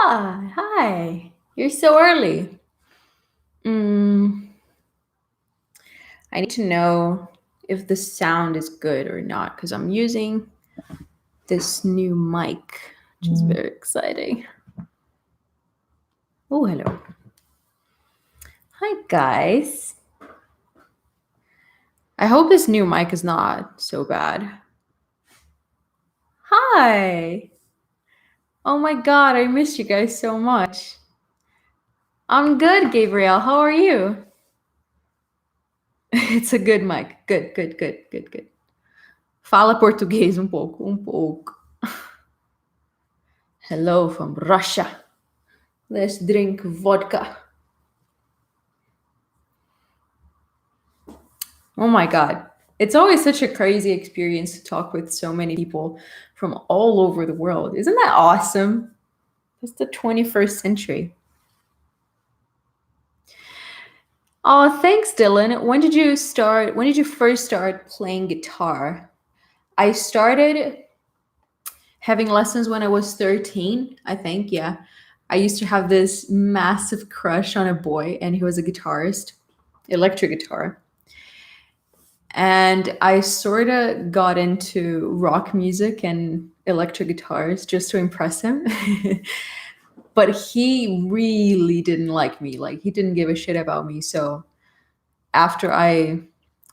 Hi. You're so early. Mm, I need to know if the sound is good or not because I'm using this new mic, which is very exciting. Oh, hello. Hi, guys. I hope this new mic is not so bad. Hi. Oh my god, I missed you guys so much. I'm good, Gabriel. How are you? It's a good mic. Good, good, good, good, good. Fala português um pouco, um pouco. Hello from Russia. Let's drink vodka. Oh my God. It's always such a crazy experience to talk with so many people from all over the world. Isn't that awesome? It's the 21st century. Oh, thanks, Dylan. When did you first start playing guitar? I started having lessons when I was 13, I think. Yeah. I used to have this massive crush on a boy, and he was a guitarist, electric guitar. And I sort of got into rock music and electric guitars just to impress him. But he really didn't like me. Like, he didn't give a shit about me. So after I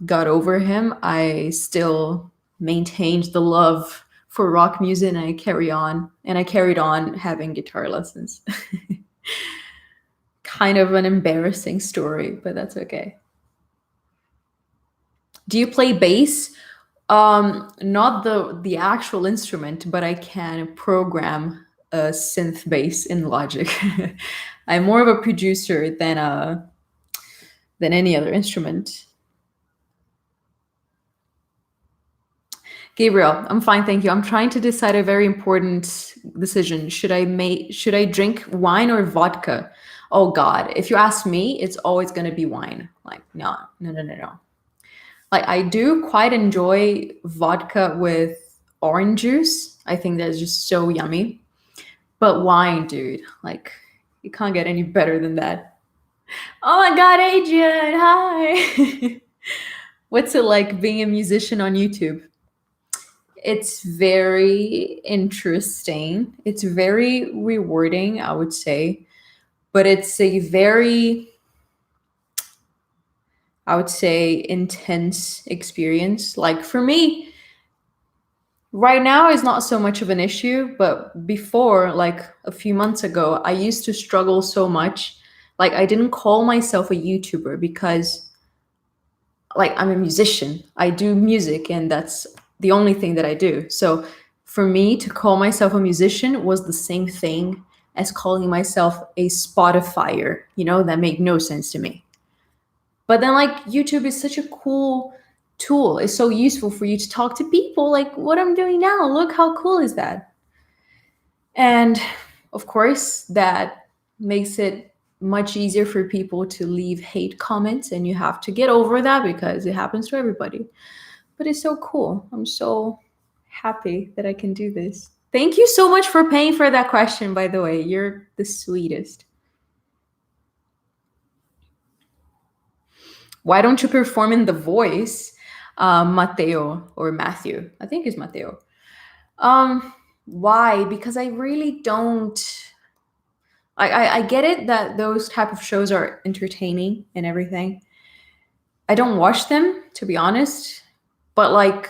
got over him, I still maintained the love for rock music and I carried on having guitar lessons. Kind of an embarrassing story, but that's okay. Do you play bass? Not the actual instrument, but I can program a synth bass in Logic. I'm more of a producer than any other instrument. Gabriel, I'm fine, thank you. I'm trying to decide a very important decision. Should I drink wine or vodka? Oh God, if you ask me, it's always going to be wine. Like no, no, no, no, no. Like I do quite enjoy vodka with orange juice. I think that's just so yummy. But wine, dude, like you can't get any better than that. Oh my God, Adrian, hi. What's it like being a musician on YouTube? It's very interesting. It's very rewarding, I would say. But it's a very, I would say, intense experience. Like for me, right now is not so much of an issue, but before, like a few months ago, I used to struggle so much. Like I didn't call myself a YouTuber because like I'm a musician. I do music and that's the only thing that I do. So for me to call myself a musician was the same thing as calling myself a Spotifyer, that made no sense to me. But then like YouTube is such a cool tool. It's so useful for you to talk to people like what I'm doing now. Look how cool is that? And of course, that makes it much easier for people to leave hate comments, and you have to get over that because it happens to everybody. But it's so cool. I'm so happy that I can do this. Thank you so much for paying for that question, by the way. You're the sweetest. Why don't you perform in The Voice, Mateo or Matthew? I think it's Mateo. Why? Because I really don't. I get it that those type of shows are entertaining and everything. I don't watch them, to be honest, but like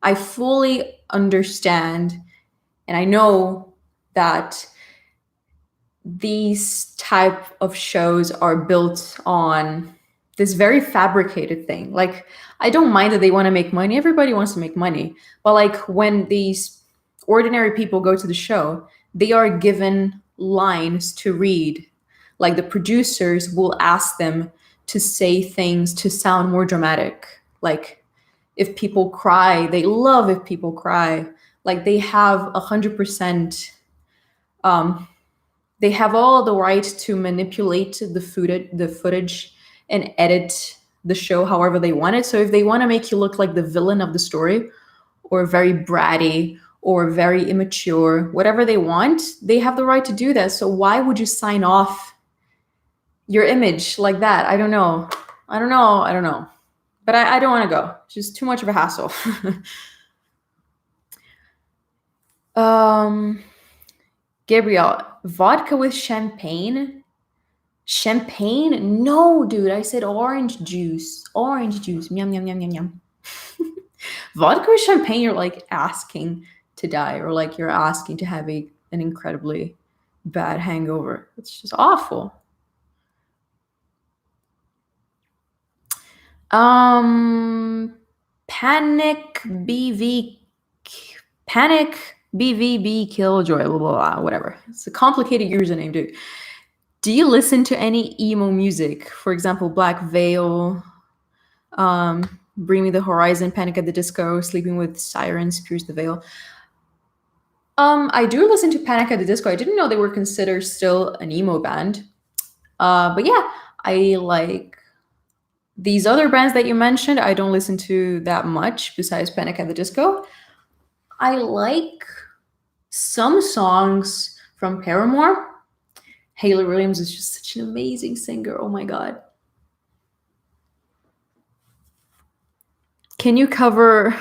I fully understand and I know that these type of shows are built on this very fabricated thing. Like I don't mind that they want to make money. Everybody wants to make money. But like when these ordinary people go to the show, they are given lines to read. Like the producers will ask them to say things to sound more dramatic. Like if people cry, they love if people cry. Like they have 100%, um, they have all the right to manipulate the footage and edit the show however they want it. So if they want to make you look like the villain of the story or very bratty or very immature, whatever they want, they have the right to do that. So why would you sign off your image like that? I don't know. I don't know. I don't know. But I don't want to go. It's just too much of a hassle. Gabriel, vodka with champagne? Champagne? No, dude. I said orange juice. Orange juice. Yum, yum, yum, yum, yum. Vodka with champagne, you're like asking to die, or like you're asking to have an incredibly bad hangover. It's just awful. Panic BV Panic BVB Killjoy, blah, blah, blah, whatever. It's a complicated username, dude. Do you listen to any emo music? For example, Black Veil, Bring Me the Horizon, Panic at the Disco, Sleeping with Sirens, Pierce the Veil. I do listen to Panic at the Disco. I didn't know they were considered still an emo band. But yeah, I like these other bands that you mentioned. I don't listen to that much besides Panic at the Disco. I like some songs from Paramore. Hayley Williams is just such an amazing singer. Oh my god. Can you cover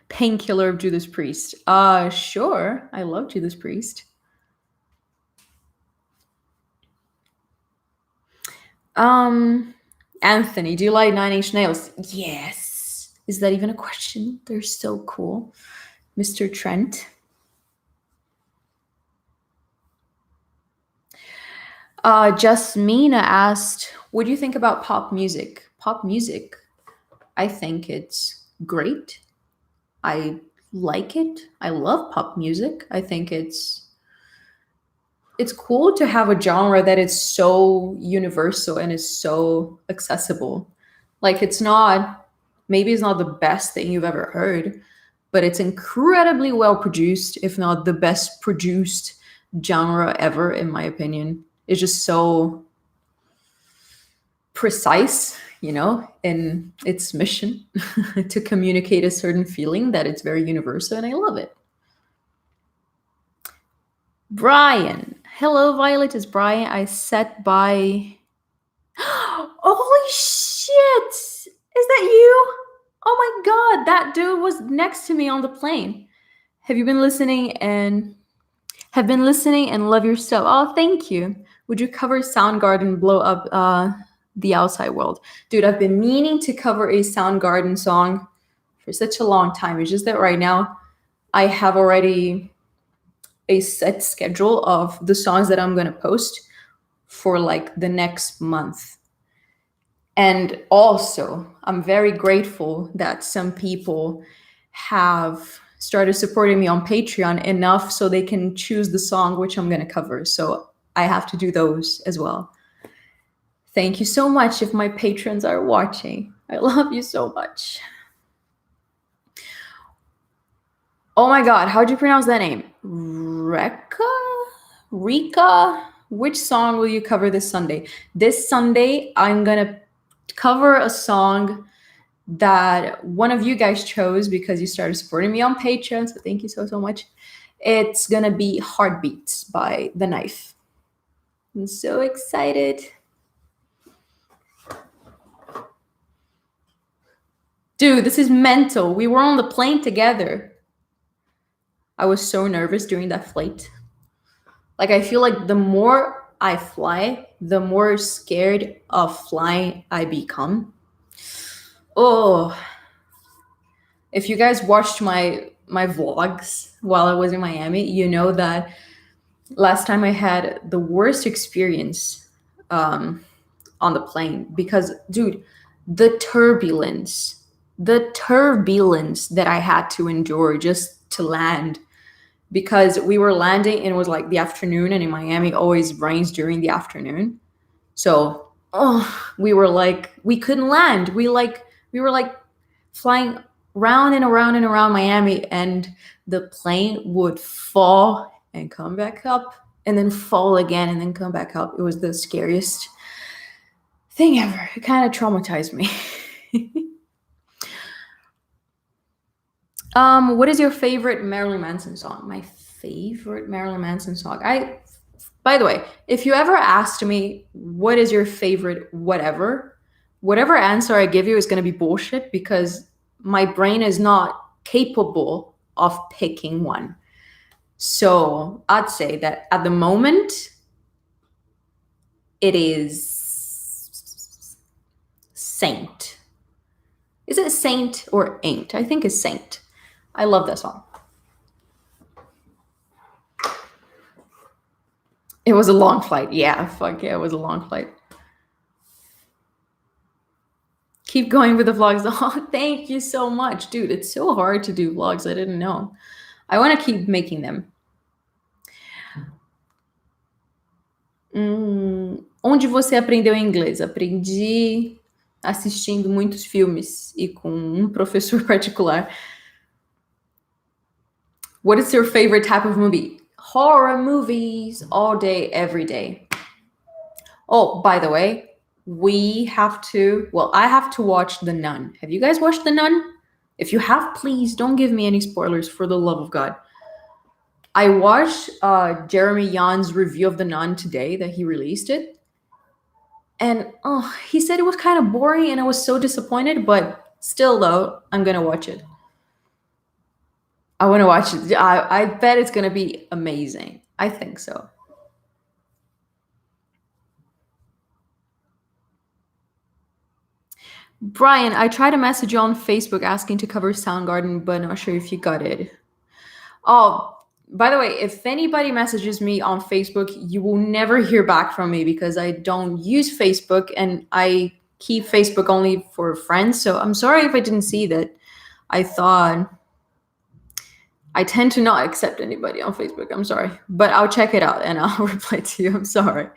Painkiller of Judas Priest? Sure. I love Judas Priest. Anthony, do you like Nine Inch Nails? Yes. Is that even a question? They're so cool. Mr. Trent. Jasmina asked, what do you think about pop music? Pop music, I think it's great. I like it. I love pop music. I think it's cool to have a genre that is so universal and is so accessible. Like maybe it's not the best thing you've ever heard, but it's incredibly well produced, if not the best produced genre ever, in my opinion. It's just so precise, in its mission to communicate a certain feeling that it's very universal, and I love it. Brian. Hello, Violet. It's Brian. I sat by. Holy shit! Is that you? Oh my god, that dude was next to me on the plane. Have been listening and love your stuff. Oh, thank you. Would you cover Soundgarden Blow Up the Outside World? Dude, I've been meaning to cover a Soundgarden song for such a long time. It's just that right now I have already a set schedule of the songs that I'm going to post for like the next month. And also, I'm very grateful that some people have started supporting me on Patreon enough so they can choose the song which I'm going to cover. So I have to do those as well. Thank you so much if my patrons are watching. I love you so much. Oh my god, how'd you pronounce that name? Rika? Which song will you cover this Sunday? This Sunday, I'm going to cover a song that one of you guys chose because you started supporting me on Patreon. So thank you so much. It's going to be Heartbeats by The Knife. I'm so excited. Dude, this is mental. We were on the plane together. I was so nervous during that flight. Like, I feel like the more I fly, the more scared of flying I become. Oh, if you guys watched my vlogs while I was in Miami, you know that last time I had the worst experience on the plane because, dude, the turbulence that I had to endure just to land, because we were landing and it was like the afternoon, and in Miami it always rains during the afternoon. So we couldn't land. We were like flying round and around and around Miami, and the plane would fall and come back up and then fall again and then come back up. It was the scariest thing ever. It kind of traumatized me. What is your favorite Marilyn Manson song? My favorite Marilyn Manson song. By the way, if you ever asked me what is your favorite whatever answer I give you is going to be bullshit because my brain is not capable of picking one. So I'd say that at the moment, it is Saint. Is it Saint or Ain't? I think it's Saint. I love that song. It was a long flight. Yeah, fuck yeah, it was a long flight. Keep going with the vlogs. Oh, thank you so much. Dude, it's so hard to do vlogs. I didn't know. I want to keep making them. Onde você aprendeu inglês? Aprendi assistindo muitos filmes e com um professor particular. What is your favorite type of movie? Horror movies all day, every day. Oh, by the way, I have to watch The Nun. Have you guys watched The Nun? If you have, please don't give me any spoilers for the love of God. I watched Jeremy Yan's review of The Nun today that he released it. And he said it was kind of boring and I was so disappointed, but still though, I'm going to watch it. I want to watch it. I bet it's going to be amazing. I think so. Brian, I tried to message you on Facebook asking to cover Soundgarden, but not sure if you got it. Oh, by the way, if anybody messages me on Facebook, you will never hear back from me because I don't use Facebook and I keep Facebook only for friends. So I'm sorry if I didn't see that. I thought I tend to not accept anybody on Facebook. I'm sorry, but I'll check it out and I'll reply to you. I'm sorry.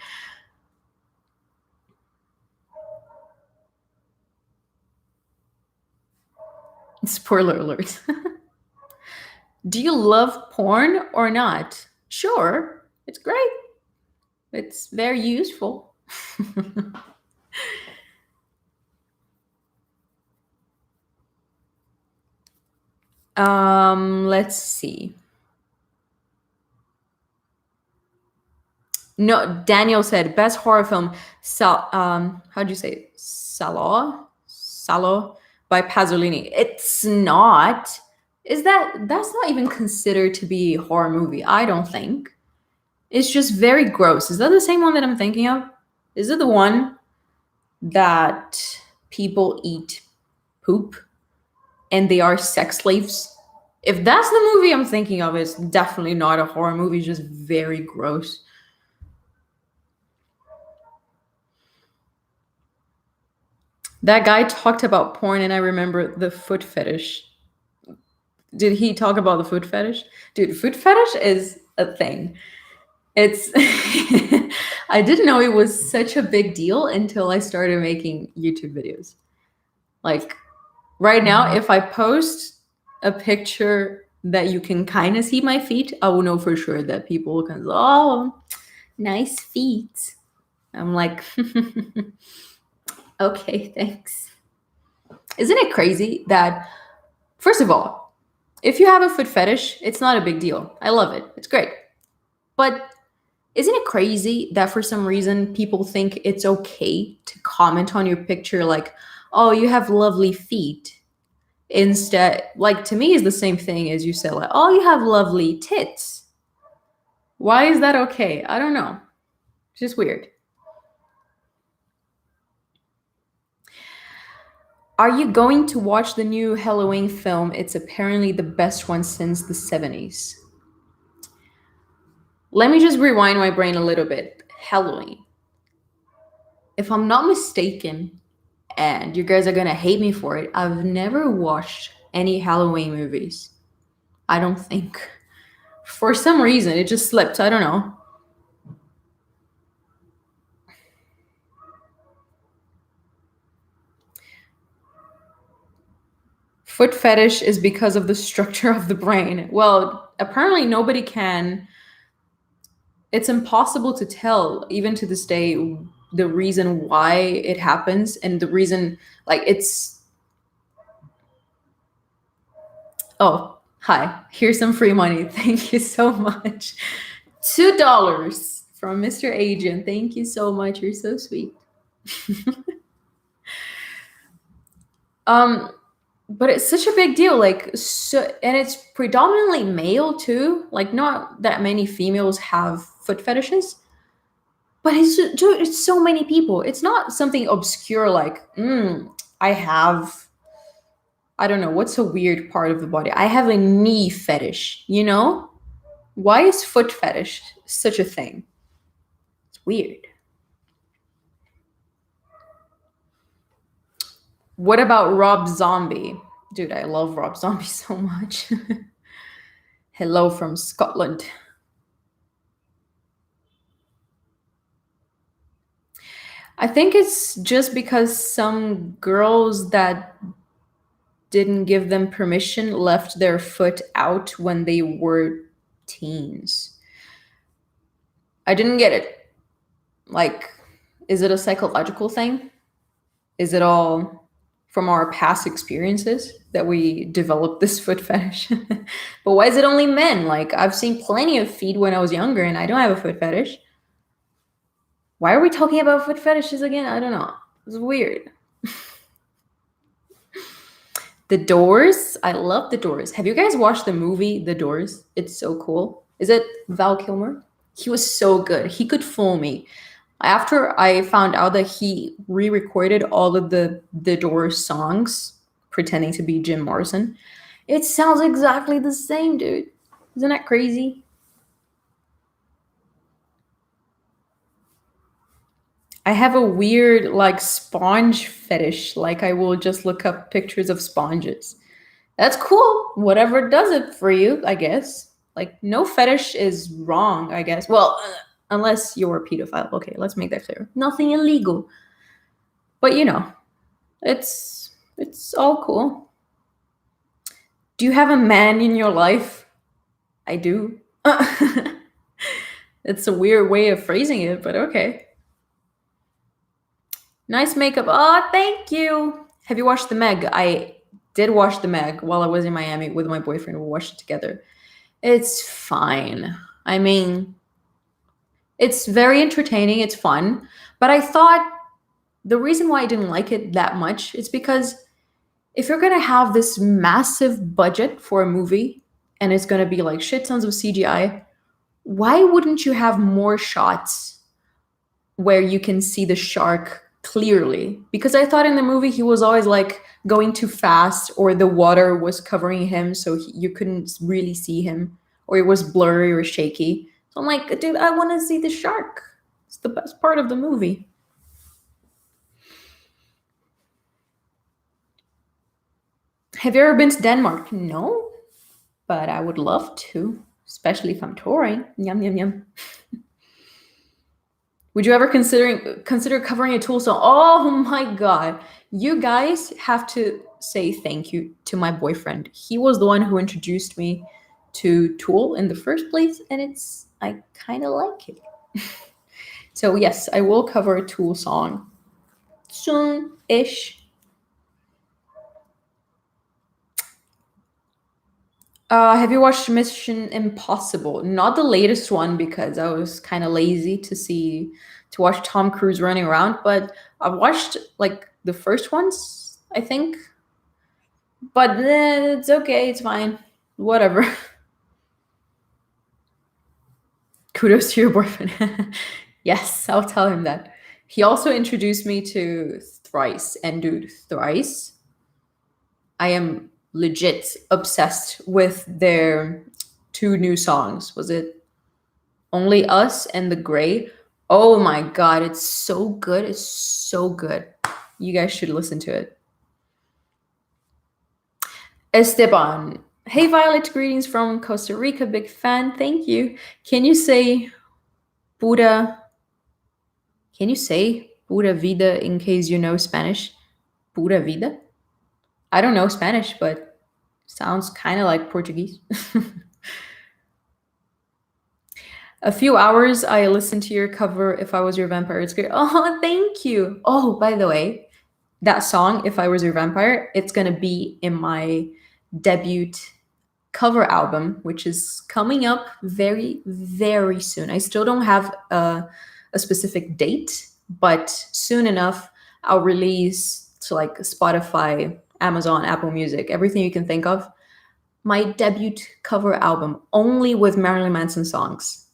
Spoiler alert. Do you love porn or not? Sure, it's great. It's very useful. Let's see. No, Daniel said best horror film. How do you say it? Salo by Pasolini. It's not. That's not even considered to be a horror movie? I don't think. It's just very gross. Is that the same one that I'm thinking of? Is it the one that people eat poop and they are sex slaves? If that's the movie I'm thinking of, it's definitely not a horror movie. It's just very gross. That guy talked about porn, and I remember the foot fetish. Did he talk about the foot fetish? Dude, foot fetish is a thing. It's I didn't know it was such a big deal until I started making YouTube videos. Like right now, if I post a picture that you can kind of see my feet, I will know for sure that people can, oh, nice feet. I'm like, okay, thanks. Isn't it crazy that, first of all, if you have a foot fetish, it's not a big deal. I love it. It's great. But isn't it crazy that for some reason people think it's okay to comment on your picture like, oh, you have lovely feet? Instead, like to me is the same thing as you said, like, oh, you have lovely tits. Why is that okay? I don't know. It's just weird. Are you going to watch the new Halloween film? It's apparently the best one since the 70s. Let me just rewind my brain a little bit. Halloween. If I'm not mistaken, and you guys are going to hate me for it, I've never watched any Halloween movies. I don't think. For some reason, it just slipped. I don't know. Foot fetish is because of the structure of the brain. Well, apparently nobody can. It's impossible to tell, even to this day, the reason why it happens and the reason, like, it's. Oh, hi. Here's some free money. Thank you so much. $2 from Mr. Agent. Thank you so much. You're so sweet. Um, but it's such a big deal. Like, so, and it's predominantly male too. Like, not that many females have foot fetishes, but dude, it's so many people. It's not something obscure like, I have, I don't know, what's a weird part of the body? I have a knee fetish, you know? Why is foot fetish such a thing? It's weird. What about Rob Zombie? Dude, I love Rob Zombie so much. Hello from Scotland. I think it's just because some girls that didn't give them permission left their foot out when they were teens. I didn't get it. Like, is it a psychological thing? Is it all from our past experiences that we developed this foot fetish? But why is it only men? Like, I've seen plenty of feet when I was younger and I don't have a foot fetish. Why are we talking about foot fetishes again? I don't know. It's weird. The Doors. I love The Doors. Have you guys watched the movie The Doors? It's so cool. Is it Val Kilmer? He was so good. He could fool me. After I found out that he re-recorded all of the Doors songs, pretending to be Jim Morrison, it sounds exactly the same, dude. Isn't that crazy? I have a weird like sponge fetish. Like I will just look up pictures of sponges. That's cool. Whatever does it for you, I guess. Like no fetish is wrong, I guess. Well, unless you're a pedophile. Okay, let's make that clear. Nothing illegal. But you know, it's all cool. Do you have a man in your life? I do. It's a weird way of phrasing it, but okay. Nice makeup. Oh, thank you. Have you watched The Meg? I did watch The Meg while I was in Miami with my boyfriend. We watched it together. It's fine. I mean, it's very entertaining. It's fun. But I thought the reason why I didn't like it that much is because if you're going to have this massive budget for a movie and it's going to be like shit tons of CGI, why wouldn't you have more shots where you can see the shark clearly? Because I thought in the movie he was always like going too fast or the water was covering him so you couldn't really see him or it was blurry or shaky. So I'm like, dude, I want to see the shark. It's the best part of the movie. Have you ever been to Denmark? No, but I would love to, especially if I'm touring. Yum yum yum. Would you ever consider covering a Tool song? Oh my god. You guys have to say thank you to my boyfriend. He was the one who introduced me to Tool in the first place, and I kind of like it. So yes, I will cover a Tool song soon-ish. Have you watched Mission Impossible? Not the latest one because I was kind of lazy to watch Tom Cruise running around, but I've watched like the first ones, I think. But it's okay, it's fine. Whatever. Kudos to your boyfriend. Yes, I'll tell him that. He also introduced me to Thrice, and dude, Thrice, I am legit obsessed with their two new songs. Was it Only Us and The Gray? Oh my god, it's so good. It's so good. You guys should listen to it. Esteban. Hey Violet, greetings from Costa Rica. Big fan. Thank you. Can you say Pura? Can you say Pura Vida in case you know Spanish? Pura Vida? I don't know Spanish, but sounds kind of like Portuguese. A few hours I listened to your cover If I Was Your Vampire. It's great. Oh, thank you. Oh, by the way, that song, If I Was Your Vampire, it's gonna be in my debut cover album, which is coming up very, very soon. I still don't have a specific date, but soon enough, I'll release to like Spotify, Amazon, Apple Music, everything you can think of, my debut cover album only with Marilyn Manson songs.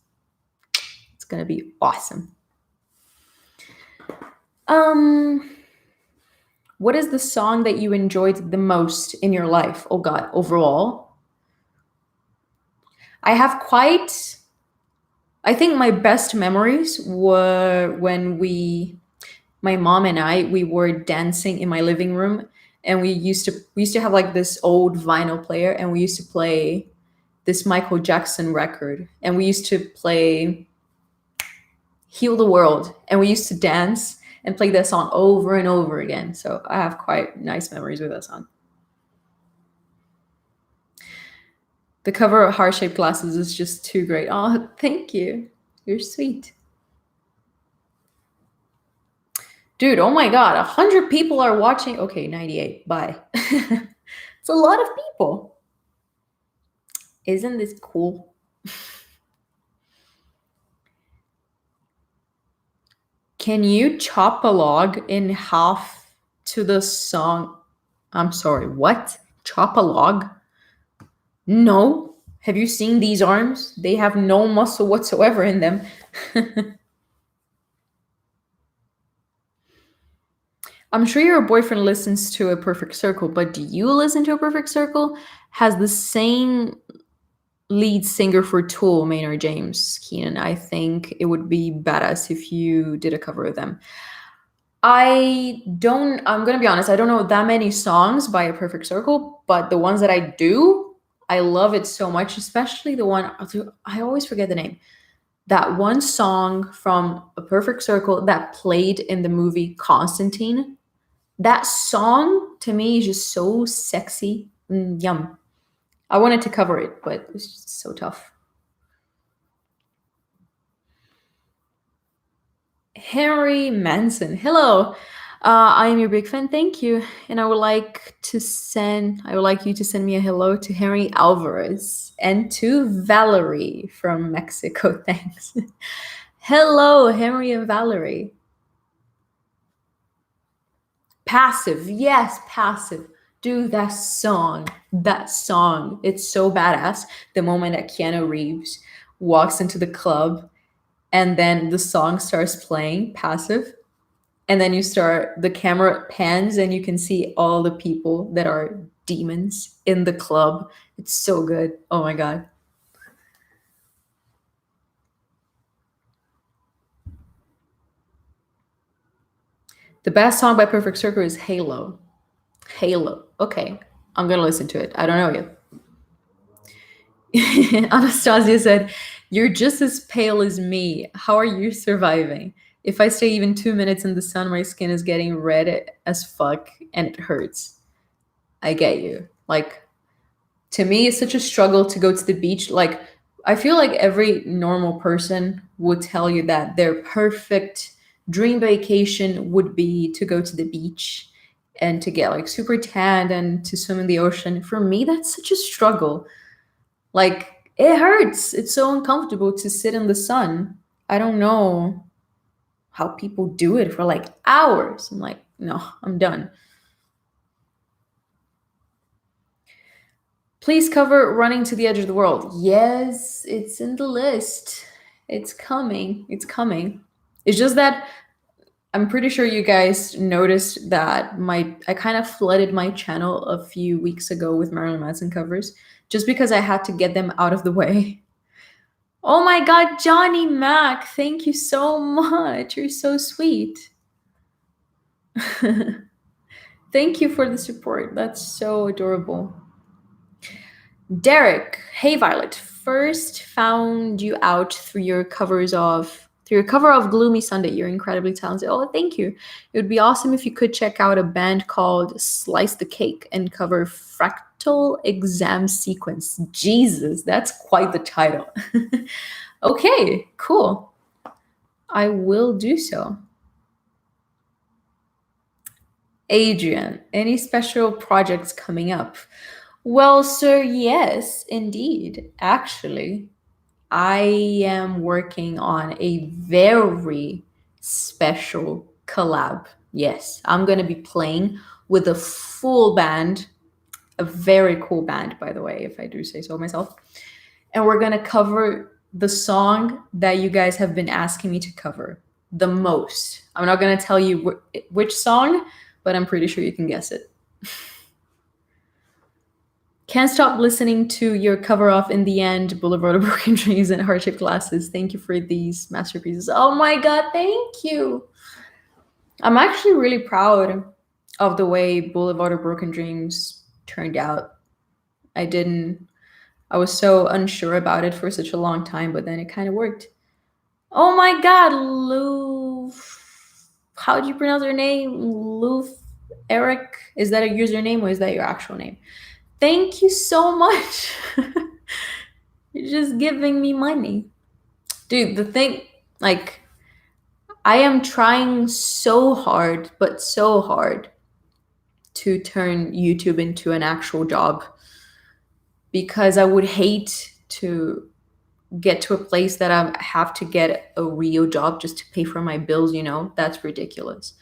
It's gonna be awesome. What is the song that you enjoyed the most in your life? Oh God, overall. I have quite, I think my best memories were when my mom and I, we were dancing in my living room, and we used to have like this old vinyl player, and we used to play this Michael Jackson record, and we used to play Heal the World, and we used to dance and play that song over and over again. So I have quite nice memories with that song. The cover of Heart Shaped Glasses is just too great. Oh, thank you. You're sweet. Dude, oh my God, 100 people are watching. Okay, 98. Bye. It's a lot of people. Isn't this cool? Can you chop a log in half to the song? I'm sorry, what? Chop a log? No. Have you seen these arms? They have no muscle whatsoever in them. I'm sure your boyfriend listens to A Perfect Circle, but do you listen to A Perfect Circle? Has the same lead singer for Tool, Maynard James Keenan. I think it would be badass if you did a cover of them. I'm gonna be honest, I don't know that many songs by A Perfect Circle, but the ones that I do, I love it so much, especially the one, I always forget the name. That one song from A Perfect Circle that played in the movie Constantine. That song to me is just so sexy. Yum. I wanted to cover it, but it's just so tough. Henry Manson. Hello. I am your big fan. Thank you. And I would like you to send me a hello to Henry Alvarez and to Valerie from Mexico. Thanks. Hello, Henry and Valerie. Passive. Yes, Passive. Dude, that song. That song. It's so badass. The moment that Keanu Reeves walks into the club and then the song starts playing, Passive, and then the camera pans and you can see all the people that are demons in the club. It's so good. Oh my God. The best song by Perfect Circle is Halo. Halo. Okay, I'm gonna listen to it. I don't know yet. Anastasia said, "You're just as pale as me. How are you surviving? If I stay even 2 minutes in the sun, my skin is getting red as fuck and it hurts." I get you. Like, to me, it's such a struggle to go to the beach. Like, I feel like every normal person would tell you that their perfect dream vacation would be to go to the beach and to get like super tanned and to swim in the ocean. For me, that's such a struggle. Like, it hurts. It's so uncomfortable to sit in the sun. I don't know how people do it for like hours. I'm like, no, I'm done. Please cover Running to the Edge of the World. Yes, it's in the list. It's coming. It's coming. It's just that I'm pretty sure you guys noticed that I kind of flooded my channel a few weeks ago with Marilyn Manson covers just because I had to get them out of the way. Oh my God, Johnny Mac, thank you so much. You're so sweet. Thank you for the support. That's so adorable. Derek, hey Violet, first found you out through your cover of Gloomy Sunday. You're incredibly talented. Oh, thank you. It would be awesome if you could check out a band called Slice the Cake and cover Fractal Exam Sequence. Jesus, that's quite the title. Okay, cool. I will do so. Adrian, any special projects coming up? Well, sir, yes, indeed. Actually, I am working on a very special collab. Yes, I'm going to be playing with a full band, a very cool band, by the way, if I do say so myself. And we're going to cover the song that you guys have been asking me to cover the most. I'm not going to tell you which song, but I'm pretty sure you can guess it. Can't stop listening to your cover off in the end, Boulevard of Broken Dreams and Hardship Glasses. Thank you for these masterpieces. Oh my god, thank you. I'm actually really proud of the way Boulevard of Broken Dreams turned out. I was so unsure about it for such a long time, but then it kind of worked. Oh my god, Lou. How do you pronounce your name? Lou Eric? Is that a username or is that your actual name? Thank you so much. You're just giving me money. Dude, the thing, like, I am trying so hard, but so hard to turn YouTube into an actual job because I would hate to get to a place that I have to get a real job just to pay for my bills, you know? That's ridiculous.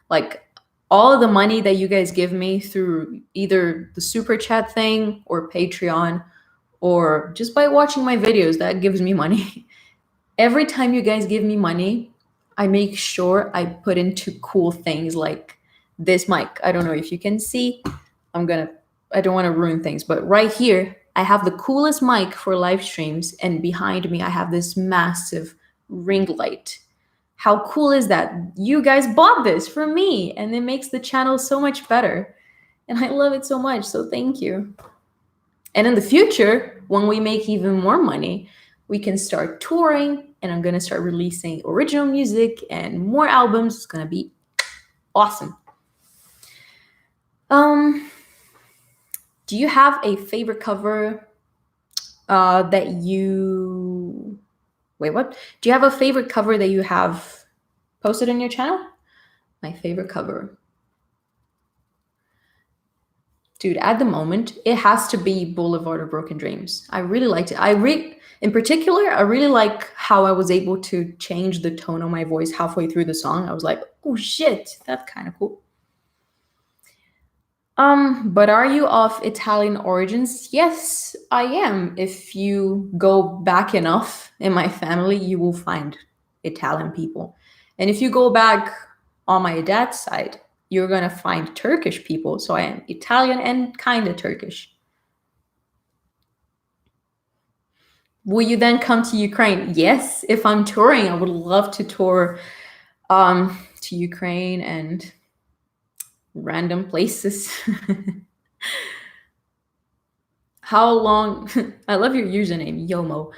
Like, all of the money that you guys give me through either the super chat thing or Patreon or just by watching my videos, that gives me money. Every time you guys give me money, I make sure I put into cool things like this mic. I don't know if you can see. I don't want to ruin things, but right here, I have the coolest mic for live streams, and behind me, I have this massive ring light. How cool is that? You guys bought this for me, and it makes the channel so much better. And I love it so much, so thank you. And in the future, when we make even more money, we can start touring, and I'm gonna start releasing original music and more albums. It's gonna be awesome. Do you have a favorite cover that you wait? What? Do you have a favorite cover that you have posted on your channel? My favorite cover, dude. At the moment, it has to be Boulevard of Broken Dreams. I really liked it. In particular, I really like how I was able to change the tone of my voice halfway through the song. I was like, oh shit, that's kind of cool. But are you of Italian origins? Yes, I am. If you go back enough in my family, you will find Italian people. And if you go back on my dad's side, you're gonna find Turkish people. So I am Italian and kind of Turkish. Will you then come to Ukraine? Yes, if I'm touring, I would love to tour to Ukraine and random places. How long? I love your username, Yomo.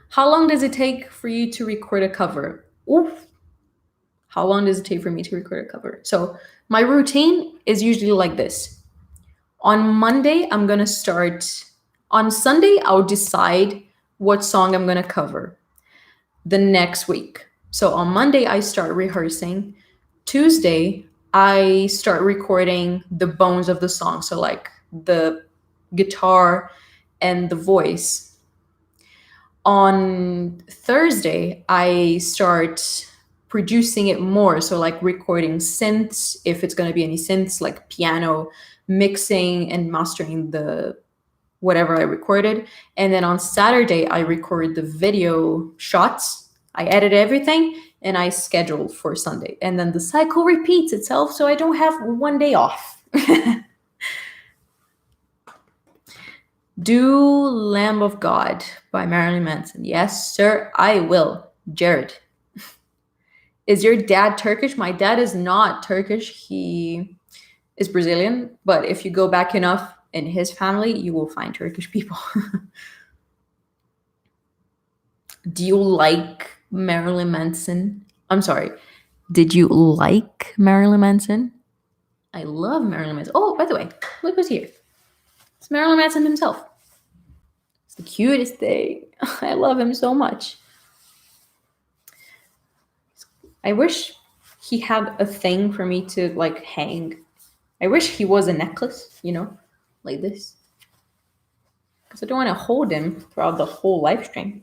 How long does it take for you to record a cover? Oof. How long does it take for me to record a cover? So my routine is usually like this. On Monday, I'm gonna start. On Sunday, I'll decide what song I'm gonna cover the next week. So on Monday, I start rehearsing. Tuesday, I start recording the bones of the song. So like the guitar and the voice. On Thursday, I start producing it more. So, like recording synths, if it's going to be any synths, like piano, mixing and mastering the whatever I recorded. And then on Saturday, I record the video shots. I edit everything and I schedule for Sunday. And then the cycle repeats itself. So I don't have one day off. Do Lamb of God by Marilyn Manson. Yes, sir, I will. Jared. Is your dad Turkish? My dad is not Turkish. He is Brazilian. But if you go back enough in his family, you will find Turkish people. Do you like Marilyn Manson? I'm sorry. Did you like Marilyn Manson? I love Marilyn Manson. Oh, by the way, look who's here. It's Marilyn Manson himself. It's the cutest thing. I love him so much. I wish he had a thing for me to like hang. I wish he was a necklace, you know, like this. because I don't want to hold him throughout the whole live stream.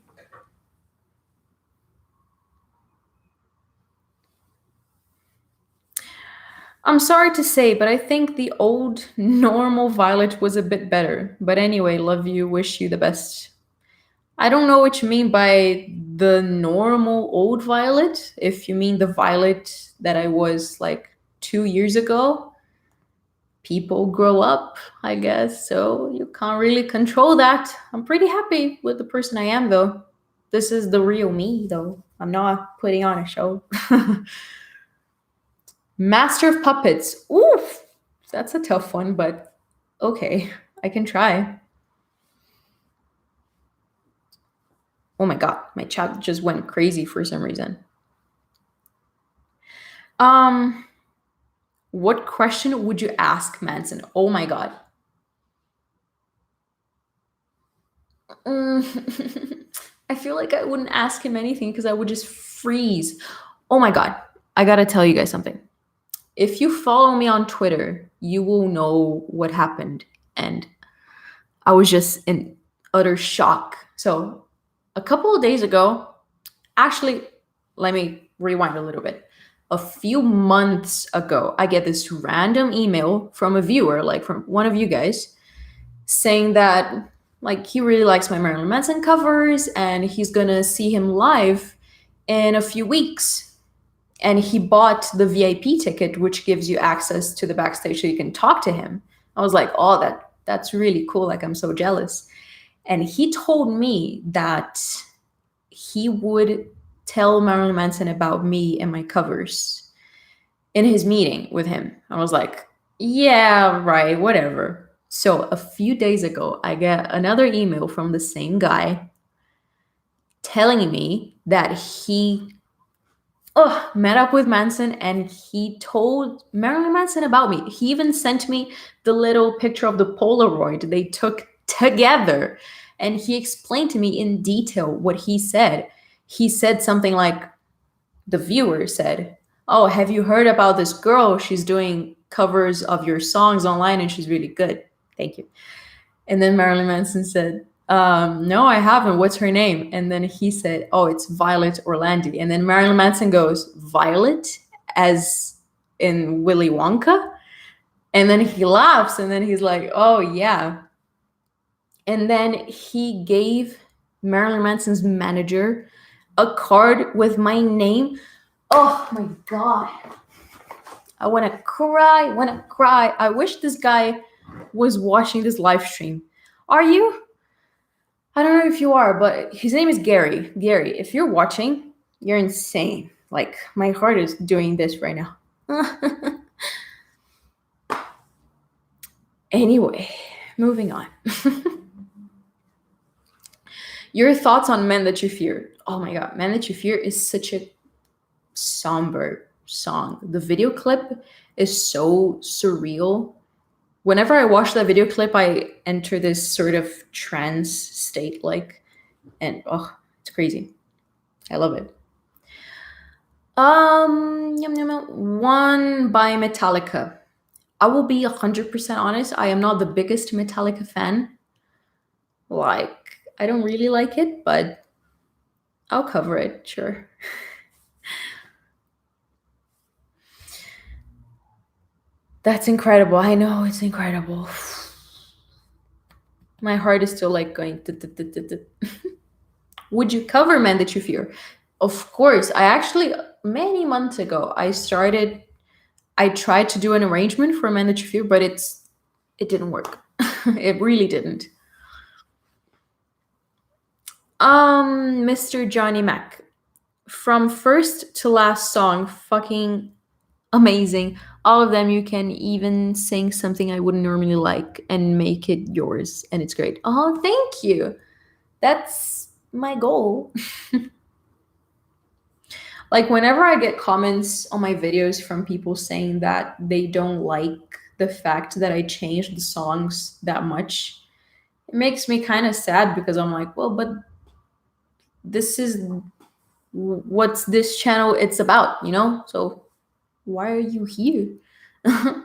I'm sorry to say, but I think the old normal Violet was a bit better. But anyway, love you, wish you the best. I don't know what you mean by the normal old Violet. If you mean the Violet that I was like 2 years ago, people grow up, I guess. So you can't really control that. I'm pretty happy with the person I am, though. This is the real me, though. I'm not putting on a show. Master of Puppets. Oof, that's a tough one, but okay, I can try. Oh my god, my chat just went crazy for some reason. Um, what question would you ask Manson? Oh my god. I feel like I wouldn't ask him anything because I would just freeze. Oh my god, I gotta tell you guys something. If you follow me on Twitter, you will know what happened. And I was just in utter shock. So, a couple of days ago, actually, let me rewind a little bit. A few months ago, I get this random email from a viewer, like from one of you guys, saying that like he really likes my Marilyn Manson covers and he's gonna see him live in a few weeks. And he bought the VIP ticket, which gives you access to the backstage so you can talk to him. I was like, oh, that's really cool. Like I'm so jealous. And he told me that he would tell Marilyn Manson about me and my covers in his meeting with him. I was like, yeah, right, whatever. So a few days ago, I get another email from the same guy telling me that he met up with Manson and he told Marilyn Manson about me. He even sent me the little picture of the Polaroid they took together. And he explained to me in detail what he said. He said something like, the viewer said, oh, have you heard about this girl? She's doing covers of your songs online and she's really good. Thank you. And then Marilyn Manson said, no, I haven't. What's her name? And then he said, oh, it's Violet Orlandi. And then Marilyn Manson goes, Violet, as in Willy Wonka? And then he laughs and then he's like, oh, yeah. And then he gave Marilyn Manson's manager a card with my name. Oh my God. I want to cry. I wish this guy was watching this live stream. Are you? I don't know if you are, but his name is Gary. Gary, if you're watching, you're insane. Like, my heart is doing this right now. Anyway, moving on. Your thoughts on Men That You Fear. Oh my god, Men That You Fear is such a somber song. The video clip is so surreal. Whenever I watch that video clip, I enter this sort of trance state, like, and oh, it's crazy. I love it. One by Metallica. I will be 100% honest. I am not the biggest Metallica fan. Like, I don't really like it, but I'll cover it, sure. That's incredible. I know, it's incredible. My heart is still like going. Would you cover Men That You Fear? Of course. I actually, many months ago, I tried to do an arrangement for Men That You Fear, but it didn't work. It really didn't. Mr. Johnny Mac. From first to last song, fucking amazing. All of them, you can even sing something I wouldn't normally like and make it yours, and it's great. Oh, thank you. That's my goal. Like, whenever I get comments on my videos from people saying that they don't like the fact that I changed the songs that much, it makes me kind of sad because I'm like, well, but this is what's this channel it's about, you know? So why are you here? I,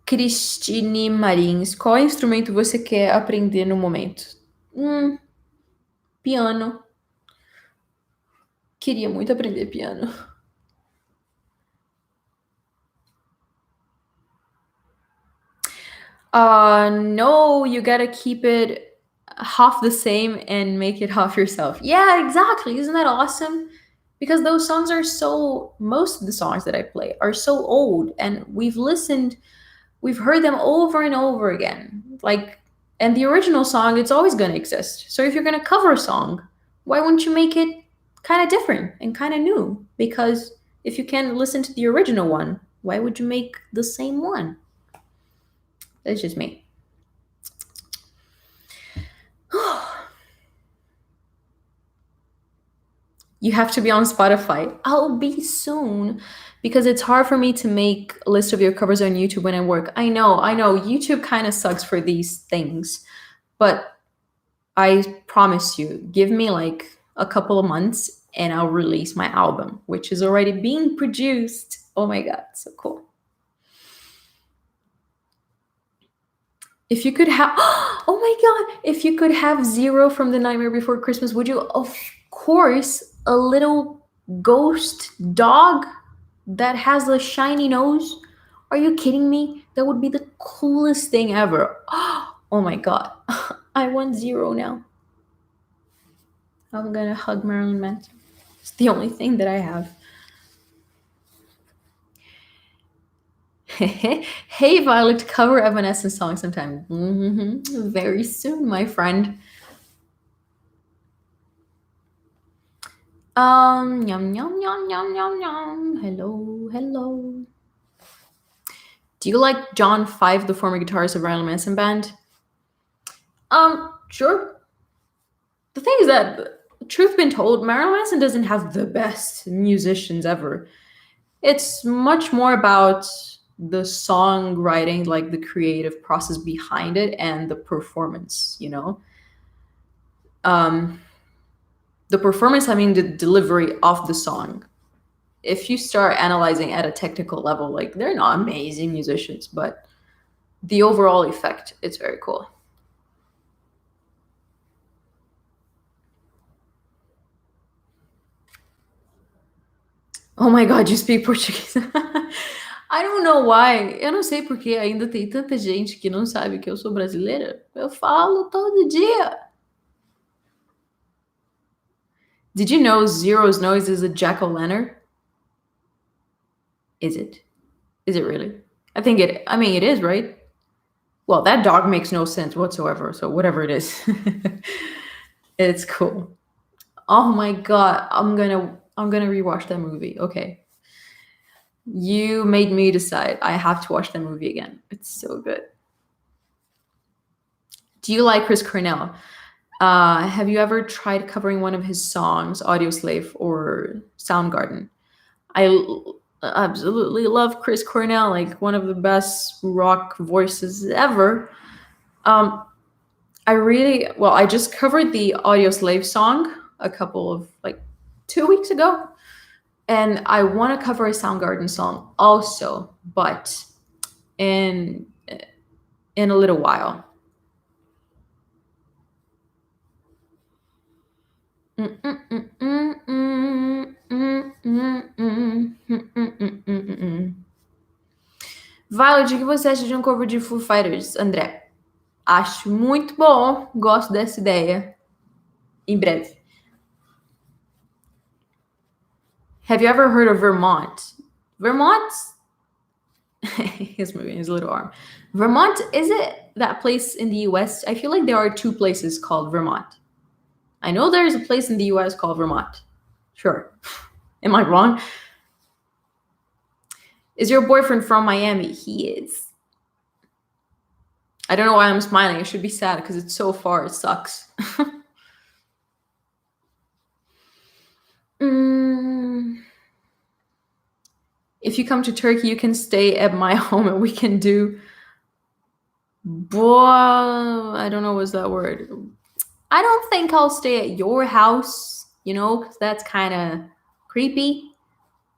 Cristine Marins, qual instrumento você quer aprender no momento? Piano. Queria muito aprender piano. No, you gotta keep it half the same and make it half yourself. Yeah, exactly. Isn't that awesome? Because those songs are most of the songs that I play are so old, and we've heard them over and over again. Like, and the original song, it's always gonna exist. So if you're gonna cover a song, why wouldn't you make it kind of different and kind of new? Because if you can listen to the original one, why would you make the same one? That's just me. You have to be on Spotify. I'll be soon because it's hard for me to make a list of your covers on YouTube when I work. I know. YouTube kind of sucks for these things, but I promise you, give me like a couple of months and I'll release my album, which is already being produced. Oh my God, so cool. If you could have, oh my God, if you could have Zero from The Nightmare Before Christmas, would you? Of course, a little ghost dog that has a shiny nose. Are you kidding me? That would be the coolest thing ever. Oh my God, I want Zero now. I'm gonna hug Marilyn Manson. It's the only thing that I have. Hey, Violet, cover Evanescence song sometime. Very soon, my friend. Yum yum yum yum yum yum. Hello, hello. Do you like John Five, the former guitarist of Marilyn Manson band? Sure. The thing is that, truth been told, Marilyn Manson doesn't have the best musicians ever. It's much more about the songwriting, like the creative process behind it and the performance, you know? The performance, I mean the delivery of the song. If you start analyzing at a technical level, like they're not amazing musicians, but the overall effect, it's very cool. Oh my God, you speak Portuguese. I don't know why. Eu não sei porque ainda tem tanta gente que não sabe que eu sou brasileira. Eu falo todo dia. Did you know Zero's nose is a jack-o'-lantern? Is it? Is it really? I mean, it is, right? Well, that dog makes no sense whatsoever, so whatever it is. It's cool. Oh my God, I'm gonna rewatch that movie. Okay. You made me decide. I have to watch that movie again. It's so good. Do you like Chris Cornell? Have you ever tried covering one of his songs, Audio Slave or Soundgarden? Absolutely love Chris Cornell, like one of the best rock voices ever. I just covered the Audio Slave song a couple of like 2 weeks ago, and I want to cover a Soundgarden song also, but in a little while. Violet, o que você acha de um cover de Foo Fighters, André? Acho muito bom, gosto dessa ideia. Em breve. Have you ever heard of Vermont? Vermont? He's moving his little arm. Vermont, is it that place in the US? I feel like there are two places called Vermont. I know there's a place in the US called Vermont. Sure. Am I wrong? Is your boyfriend from Miami? He is. I don't know why I'm smiling. I should be sad because it's so far. It sucks. If you come to Turkey, you can stay at my home and we can do. Boy, I don't know what's that word. I don't think I'll stay at your house, because that's kind of creepy.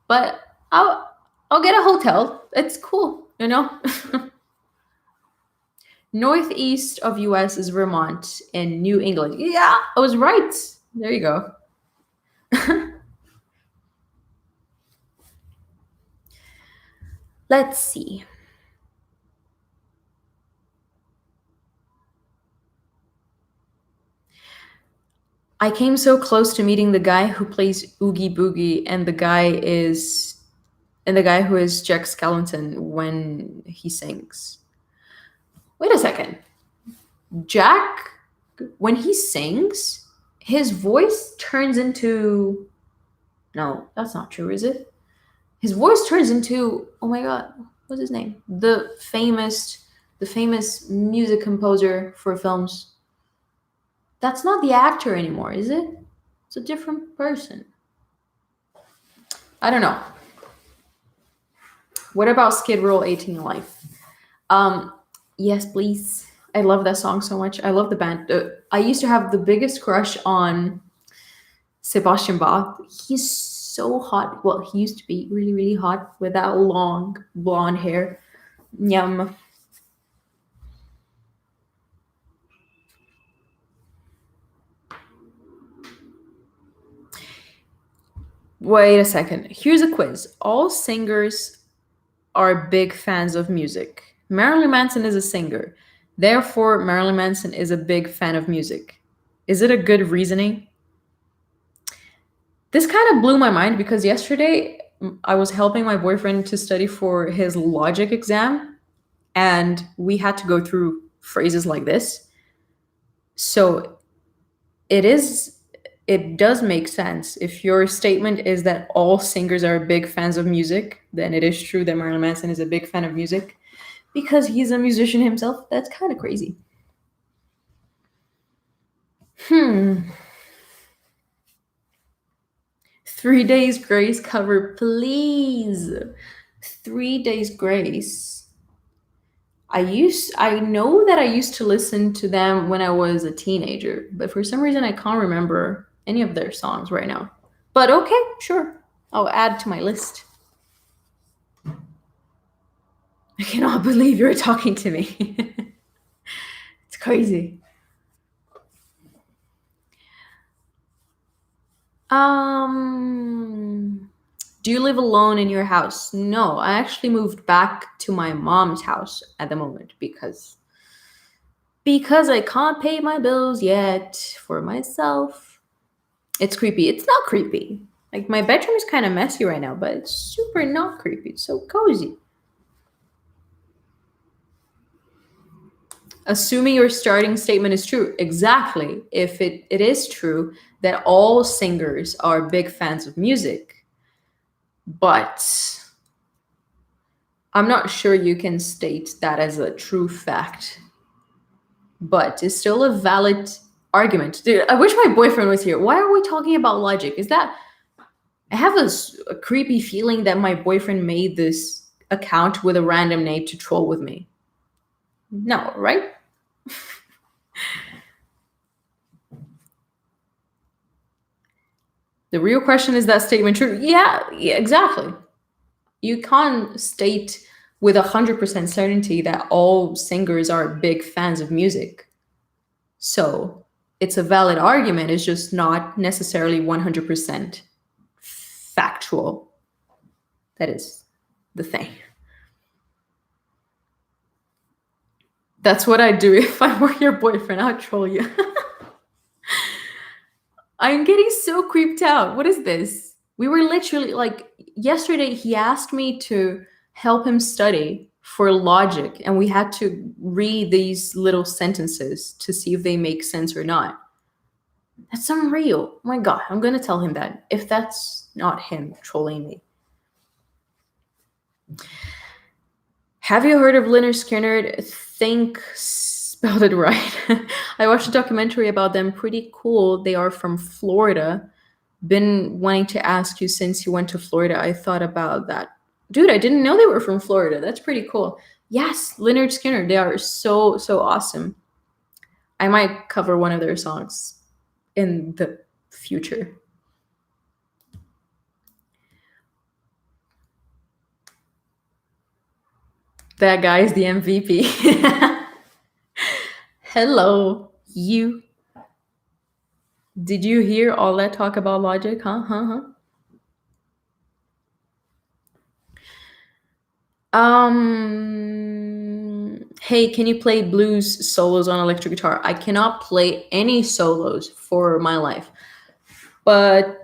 But I'll get a hotel. It's cool. Northeast of US is Vermont and New England. Yeah, I was right. There you go. Let's see. I came so close to meeting the guy who plays Oogie Boogie and the guy who is Jack Skellington when he sings. Wait a second. Jack, when he sings, his voice turns into. No, that's not true, is it? His voice turns into. Oh my god, what's his name? The famous music composer for films. That's not the actor anymore, is it? It's a different person. I don't know. What about Skid Row 18 Life? Um, yes, please. I love that song so much. I love the band. I used to have the biggest crush on Sebastian Bach. He's so hot. Well, he used to be really, really hot with that long blonde hair. Yum. Wait a second. Here's a quiz. All singers are big fans of music. Marilyn Manson is a singer. Therefore, Marilyn Manson is a big fan of music. Is it a good reasoning? This kind of blew my mind because yesterday I was helping my boyfriend to study for his logic exam, and we had to go through phrases like this. So it is it does make sense. If your statement is that all singers are big fans of music, then it is true that Marilyn Manson is a big fan of music because he's a musician himself. That's kind of crazy. Hmm. 3 Days Grace cover, please. 3 Days Grace. I know that I used to listen to them when I was a teenager, but for some reason I can't remember any of their songs right now. But okay, sure. I'll add to my list. I cannot believe you're talking to me. It's crazy. Um, do you live alone in your house? No, I actually moved back to my mom's house at the moment because I can't pay my bills yet for myself. It's creepy. It's not creepy. Like my bedroom is kind of messy right now, but it's super not creepy. It's so cozy. Assuming your starting statement is true. Exactly. If it is true that all singers are big fans of music, but I'm not sure you can state that as a true fact, but it's still a valid argument. Dude, I wish my boyfriend was here. Why are we talking about logic? Is that I have a creepy feeling that my boyfriend made this account with a random name to troll with me. No, right? The real question is that statement true? Yeah, exactly. You can't state with 100% certainty that all singers are big fans of music. So it's a valid argument, it's just not necessarily 100% factual. That is the thing. That's what I'd do if I were your boyfriend. I'd troll you. I'm getting so creeped out. What is this? We were literally like yesterday he asked me to help him study for logic and we had to read these little sentences to see if they make sense or not. That's unreal. Oh my god, I'm going to tell him that if that's not him trolling me. Have you heard of Leonard Skinner? Think spelled it right. I watched a documentary about them. Pretty cool. They are from Florida. Been wanting to ask you since you went to Florida. I thought about that. Dude, I didn't know they were from Florida. That's pretty cool. Yes, Leonard Skinner. They are so awesome. I might cover one of their songs in the future. That guy is the MVP. Hello, you. Did you hear all that talk about logic? Huh? Huh? Huh? Hey, can you play blues solos on electric guitar? I cannot play any solos for my life, but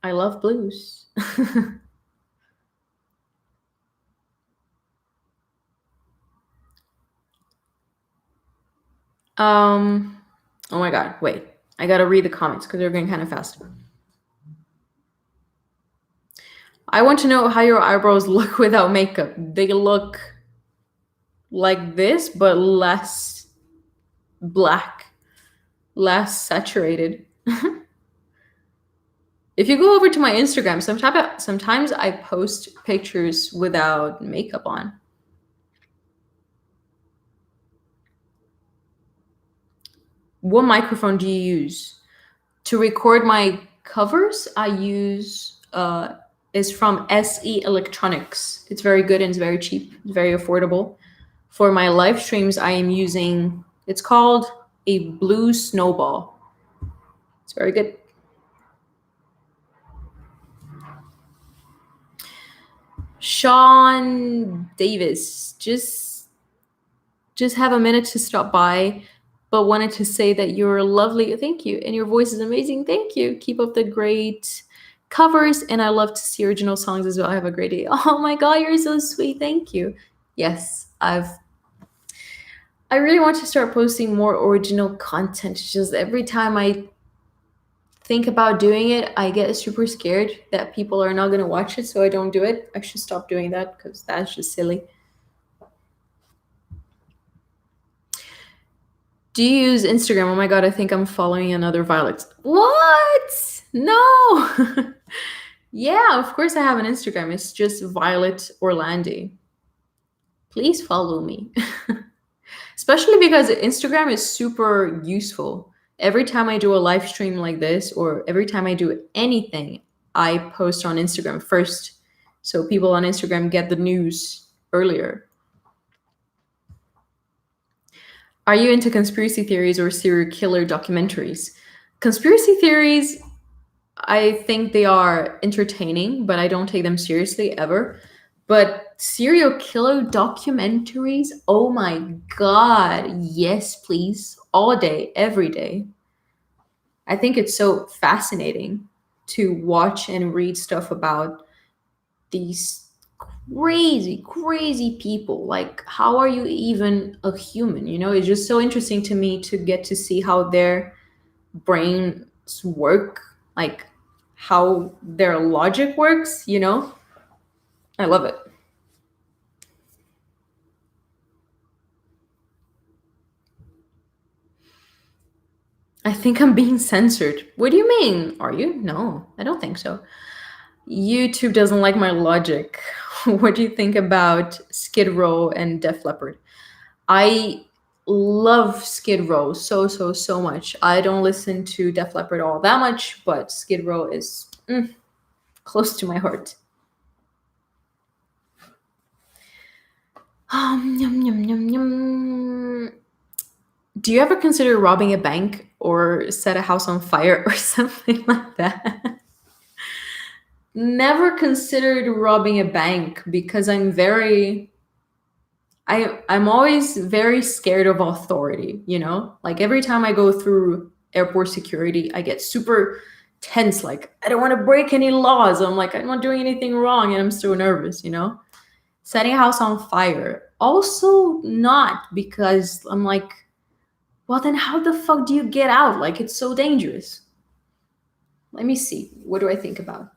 I love blues. um, oh my god, wait. I gotta read the comments because they're going kind of fast. I want to know how your eyebrows look without makeup. They look like this, but less black, less saturated. If you go over to my Instagram, sometimes I post pictures without makeup on. What microphone do you use? To record my covers, I use is from SE Electronics. It's very good and it's very cheap. It's very affordable. For my live streams, I am using it's called a Blue Snowball. It's very good. Sean Davis, just have a minute to stop by, but wanted to say that you're lovely. Thank you. And your voice is amazing. Thank you. Keep up the great covers. And I love to see original songs as well. Have a great day. Oh my God, you're so sweet. Thank you. Yes, I really want to start posting more original content. Just every time I think about doing it, I get super scared that people are not going to watch it. So I don't do it. I should stop doing that because that's just silly. Do you use Instagram? Oh my god, I think I'm following another Violet. What? No. Yeah, of course I have an Instagram. It's just Violet Orlandi. Please follow me. Especially because Instagram is super useful. Every time I do a live stream like this, or every time I do anything, I post on Instagram first. So people on Instagram get the news earlier. Are you into conspiracy theories or serial killer documentaries? Conspiracy theories, I think they are entertaining, but I don't take them seriously ever. But serial killer documentaries, oh my god, yes, please. All day, every day. I think it's so fascinating to watch and read stuff about these crazy, crazy people. Like, how are you even a human? You know, it's just so interesting to me to get to see how their brains work, like how their logic works, you know? I love it. I think I'm being censored. What do you mean? Are you? No, I don't think so. YouTube doesn't like my logic. What do you think about Skid Row and Def Leppard? I love Skid Row so, so, so much. I don't listen to Def Leppard all that much, but Skid Row is close to my heart. Yum, yum, yum, yum. Do you ever consider robbing a bank or set a house on fire or something like that? Never considered robbing a bank because I'm always very scared of authority, you know? Like every time I go through airport security, I get super tense, like I don't want to break any laws. I'm like, I'm not doing anything wrong and I'm so nervous, you know? Setting a house on fire. Also not because I'm like, well then how the fuck do you get out? Like it's so dangerous. Let me see. What do I think about?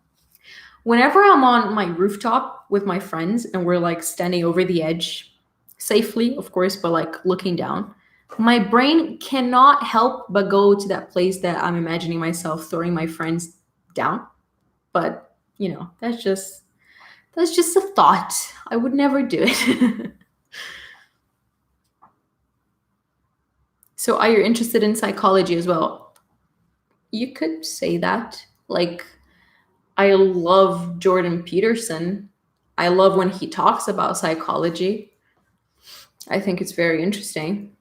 Whenever I'm on my rooftop with my friends and we're like standing over the edge, safely, of course, but like looking down, my brain cannot help but go to that place that I'm imagining myself throwing my friends down. But, you know, that's just a thought. I would never do it. So, are you interested in psychology as well? You could say that. Like, I love Jordan Peterson. I love when he talks about psychology. I think it's very interesting.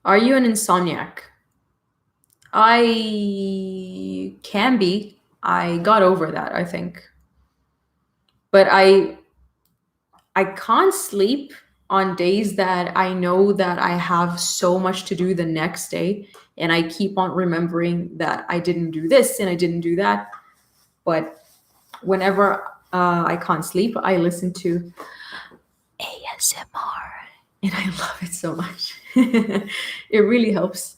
Are you an insomniac? I can be. I got over that, I think. But I can't sleep on days that I know that I have so much to do the next day, and I keep on remembering that I didn't do this and I didn't do that. But whenever I can't sleep, I listen to ASMR, and I love it so much. It really helps.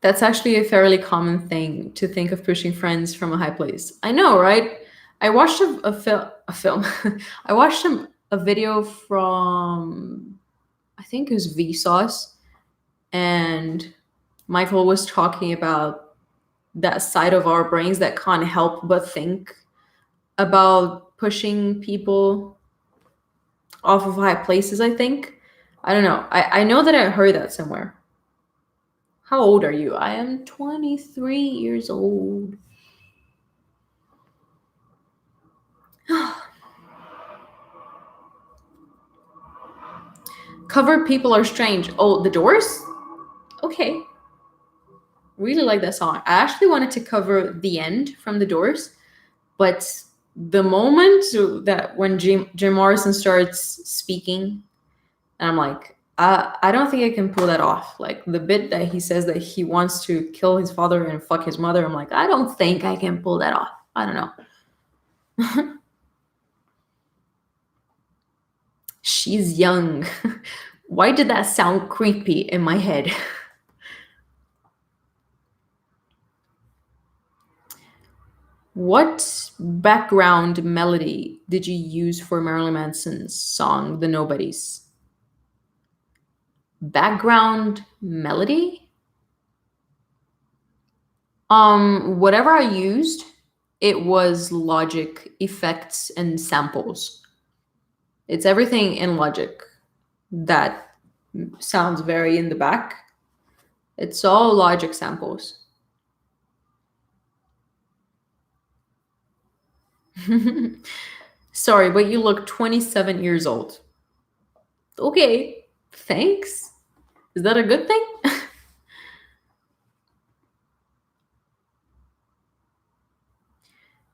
That's actually a fairly common thing to think of pushing friends from a high place. I know, right? I watched a film. I watched a video from, I think it was Vsauce, and Michael was talking about that side of our brains that can't help but think about pushing people off of high places, I think. I don't know. I know that I heard that somewhere. How old are you? I am 23 years old. Covered people are strange. Oh, The Doors? Okay. Really like that song. I actually wanted to cover The End from The Doors, but the moment that when Jim Morrison starts speaking, and I'm like, I don't think I can pull that off. Like the bit that he says that he wants to kill his father and fuck his mother, I'm like, I don't think I can pull that off. I don't know. She's young. Why did that sound creepy in my head? What background melody did you use for Marilyn Manson's song The Nobodies? Background melody? Whatever I used, it was Logic effects and samples. It's everything in Logic that sounds very in the back. It's all Logic samples. Sorry, but you look 27 years old. Okay, thanks. Is that a good thing?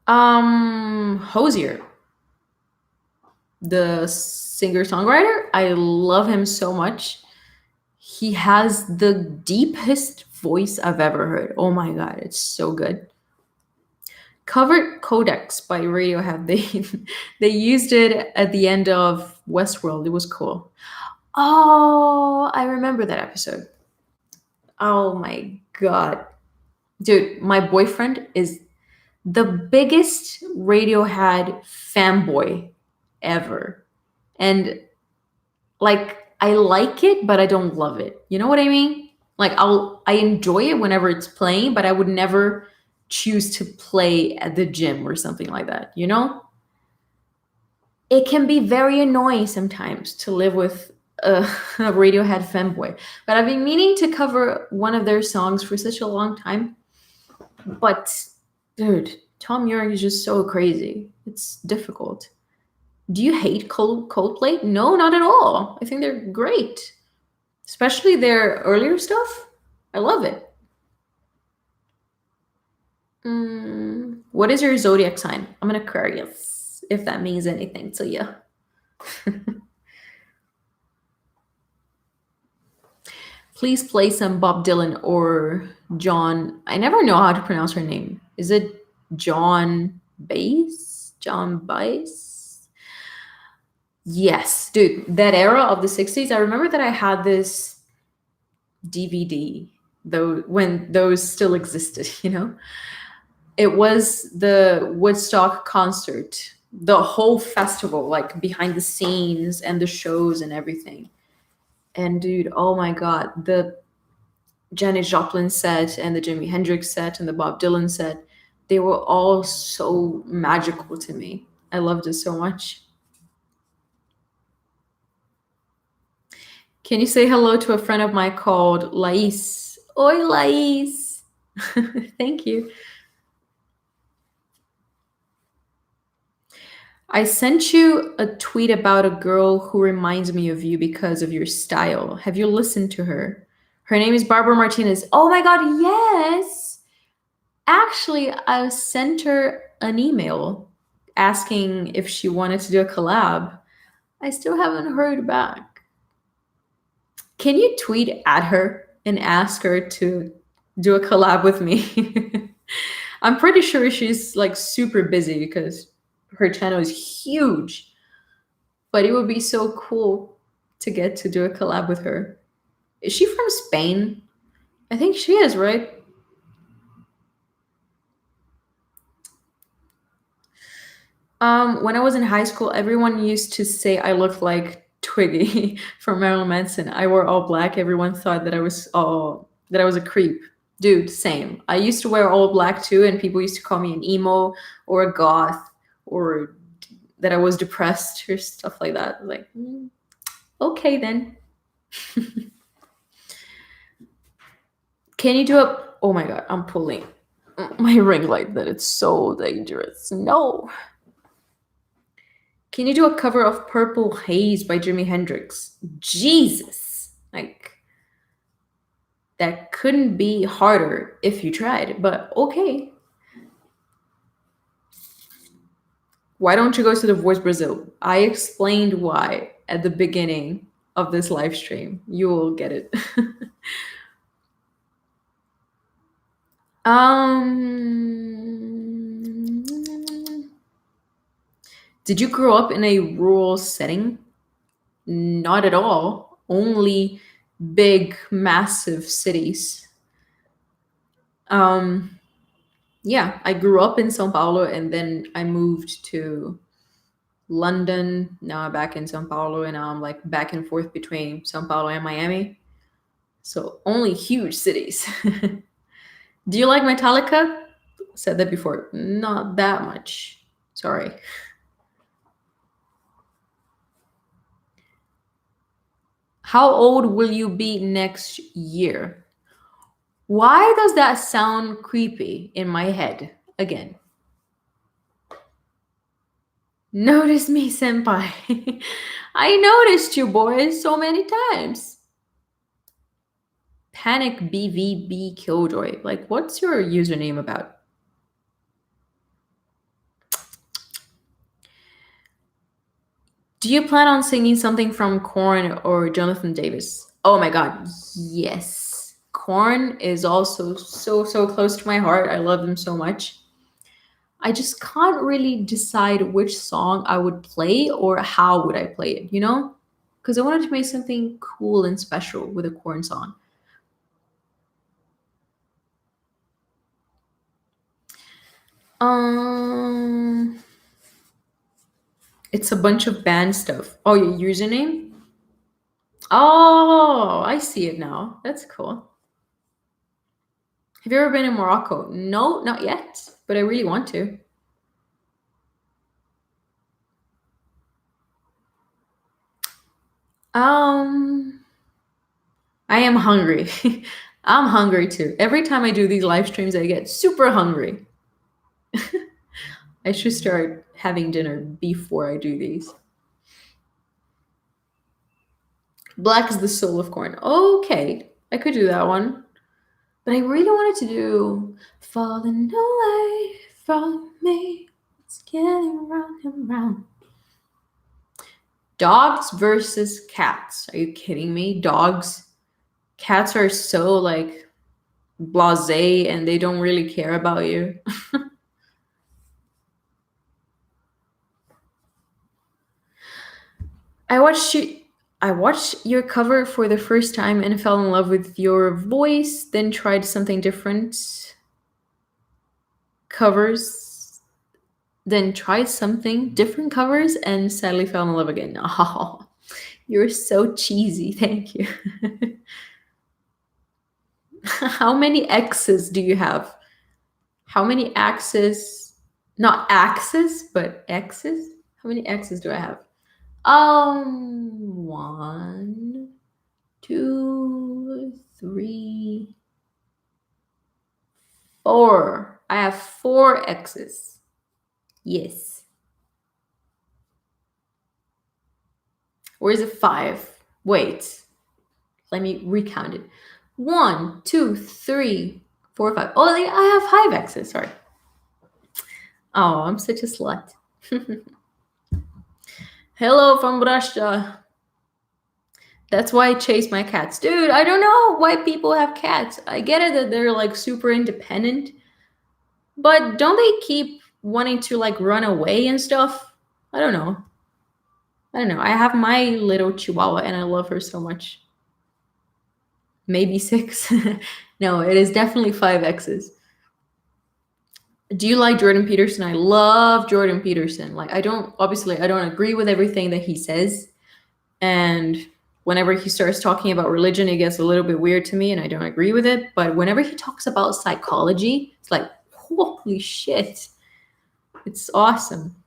Hosier, the singer-songwriter, I love him so much. He has the deepest voice I've ever heard. Oh my god, it's so good. Covered Codex by Radiohead. They used it at the end of Westworld. It was cool. Oh, I remember that episode. Oh my god. Dude, my boyfriend is the biggest Radiohead fanboy ever. And like I like it, but I don't love it. You know what I mean? Like I enjoy it whenever it's playing, but I would never choose to play at the gym or something like that, you know? It can be very annoying sometimes to live with a Radiohead fanboy. But I've been meaning to cover one of their songs for such a long time. But dude, Tom York is just so crazy. It's difficult. Do you hate Coldplay? No, not at all. I think they're great, especially their earlier stuff. I love it. What is your zodiac sign? I'm an Aquarius, if that means anything to you. Please play some Bob Dylan or John. I never know how to pronounce her name. Is it John Bass? John Bass? Yes, dude, that era of the 60s. I remember that I had this DVD though when those still existed, you know? It was the Woodstock concert, the whole festival, like behind the scenes and the shows and everything. And dude, oh my god, the Janis Joplin set and the Jimi Hendrix set and the Bob Dylan set, they were all so magical to me. I loved it so much. Can you say hello to a friend of mine called Lais? Oi, Lais. Thank you. I sent you a tweet about a girl who reminds me of you because of your style. Have you listened to her? Her name is Barbara Martinez. Oh my god, yes! Actually, I sent her an email asking if she wanted to do a collab. I still haven't heard back. Can you tweet at her and ask her to do a collab with me? I'm pretty sure she's like super busy because her channel is huge, but it would be so cool to get to do a collab with her. Is she from Spain? I think she is, right? When I was in high school, everyone used to say I looked like Twiggy from Marilyn Manson. I wore all black. Everyone thought that I was a creep. Dude, same. I used to wear all black too, and people used to call me an emo or a goth or that I was depressed or stuff like that. Like, okay then. Can you do a? Oh my god, I'm pulling my ring light. That it's so dangerous. No. Can you do a cover of Purple Haze by Jimi Hendrix? Jesus. Like, that couldn't be harder if you tried, but okay. Why don't you go to The Voice Brazil? I explained why at the beginning of this live stream. You will get it. um, did you grow up in a rural setting? Not at all. Only big, massive cities. Um, yeah, I grew up in Sao Paulo and then I moved to London. Now I'm back in Sao Paulo and now I'm like back and forth between Sao Paulo and Miami. So only huge cities. Do you like Metallica? Said that before. Not that much. Sorry. How old will you be next year? Why does that sound creepy in my head again? Notice me, senpai. I noticed you boys so many times. Panic BVB Killjoy. Like, what's your username about? Do you plan on singing something from Korn or Jonathan Davis? Oh my god, yes. Korn is also so close to my heart. I love them so much. I just can't really decide which song I would play or how would I play it, you know? Because I wanted to make something cool and special with a Korn song. Um, it's a bunch of band stuff. Oh, your username? Oh, I see it now. That's cool. Have you ever been in Morocco? No, not yet, but I really want to. Um, I am hungry. I'm hungry too. Every time I do these live streams, I get super hungry. I should start having dinner before I do these. Black is the soul of corn. Okay, I could do that one. But I really wanted to do Falling Away from Me. It's getting round and round. Dogs versus cats. Are you kidding me? Dogs. Cats are so like blasé and they don't really care about you. I watched you I watched your cover for the first time and fell in love with your voice, then tried something different. Covers, then tried something different covers and sadly fell in love again. Oh, you're so cheesy. Thank you. How many X's do you have? How many axes? Not axes, but X's? How many X's do I have? One, two, three, four. I have four X's. Yes. Or is it five? Wait, let me recount it. One, two, three, four, five. Oh, I have five X's. Sorry. Oh, I'm such a slut. Hello from Russia. That's why I chase my cats. Dude, I don't know why people have cats. I get it that they're like super independent, but don't they keep wanting to like run away and stuff? I don't know. I don't know. I have my little chihuahua and I love her so much. Maybe six. No, it is definitely five X's. Do you like Jordan Peterson? I love Jordan Peterson. Like, I don't agree with everything that he says. And whenever he starts talking about religion, it gets a little bit weird to me and I don't agree with it. But whenever he talks about psychology, it's like, holy shit. It's awesome.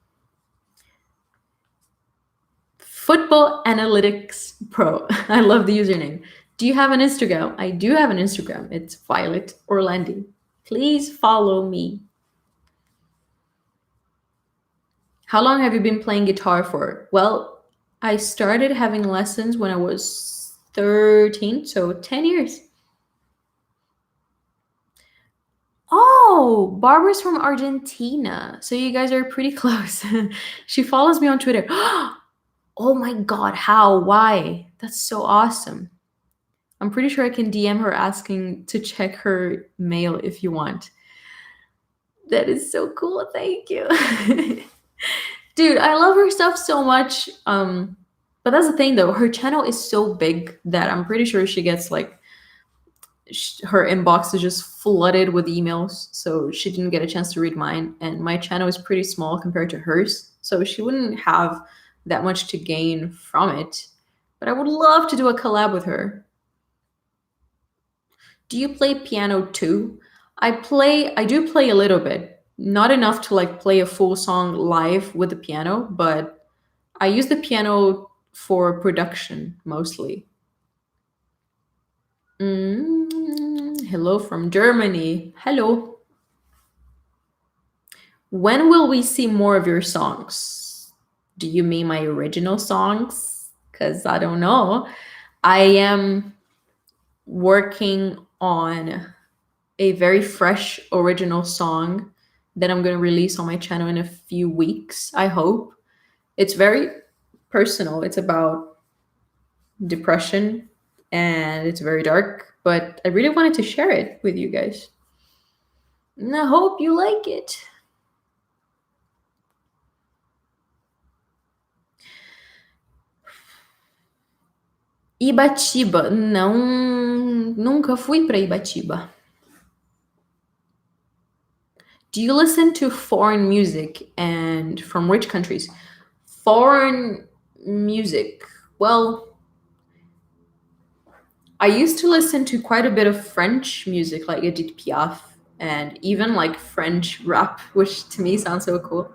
Football Analytics Pro. I love the username. Do you have an Instagram? I do have an Instagram. It's Violet Orlandi. Please follow me. How long have you been playing guitar for? Well, I started having lessons when I was 13, so 10 years. Oh, Barbara's from Argentina. So you guys are pretty close. She follows me on Twitter. Oh my God, how? Why? That's so awesome. I'm pretty sure I can DM her asking to check her mail if you want. That is so cool. Thank you. Dude, I love her stuff so much. But that's the thing though, her channel is so big that I'm pretty sure she gets like her inbox is just flooded with emails, so she didn't get a chance to read mine, and my channel is pretty small compared to hers, so she wouldn't have that much to gain from it. But I would love to do a collab with her. Do you play piano too? I do play a little bit, not enough to like play a full song live with the piano, but I use the piano for production mostly. Hello from Germany. Hello. When will we see more of your songs? Do you mean my original songs? Because I don't know. I am working on a very fresh original song that I'm going to release on my channel in a few weeks, I hope. It's very personal. It's about depression and it's very dark, but I really wanted to share it with you guys. And I hope you like it. Ibatiba. Não, nunca fui para Ibatiba. Do you listen to foreign music and from which countries? Foreign music. Well, I used to listen to quite a bit of French music like Edith Piaf and even like French rap, which to me sounds so cool.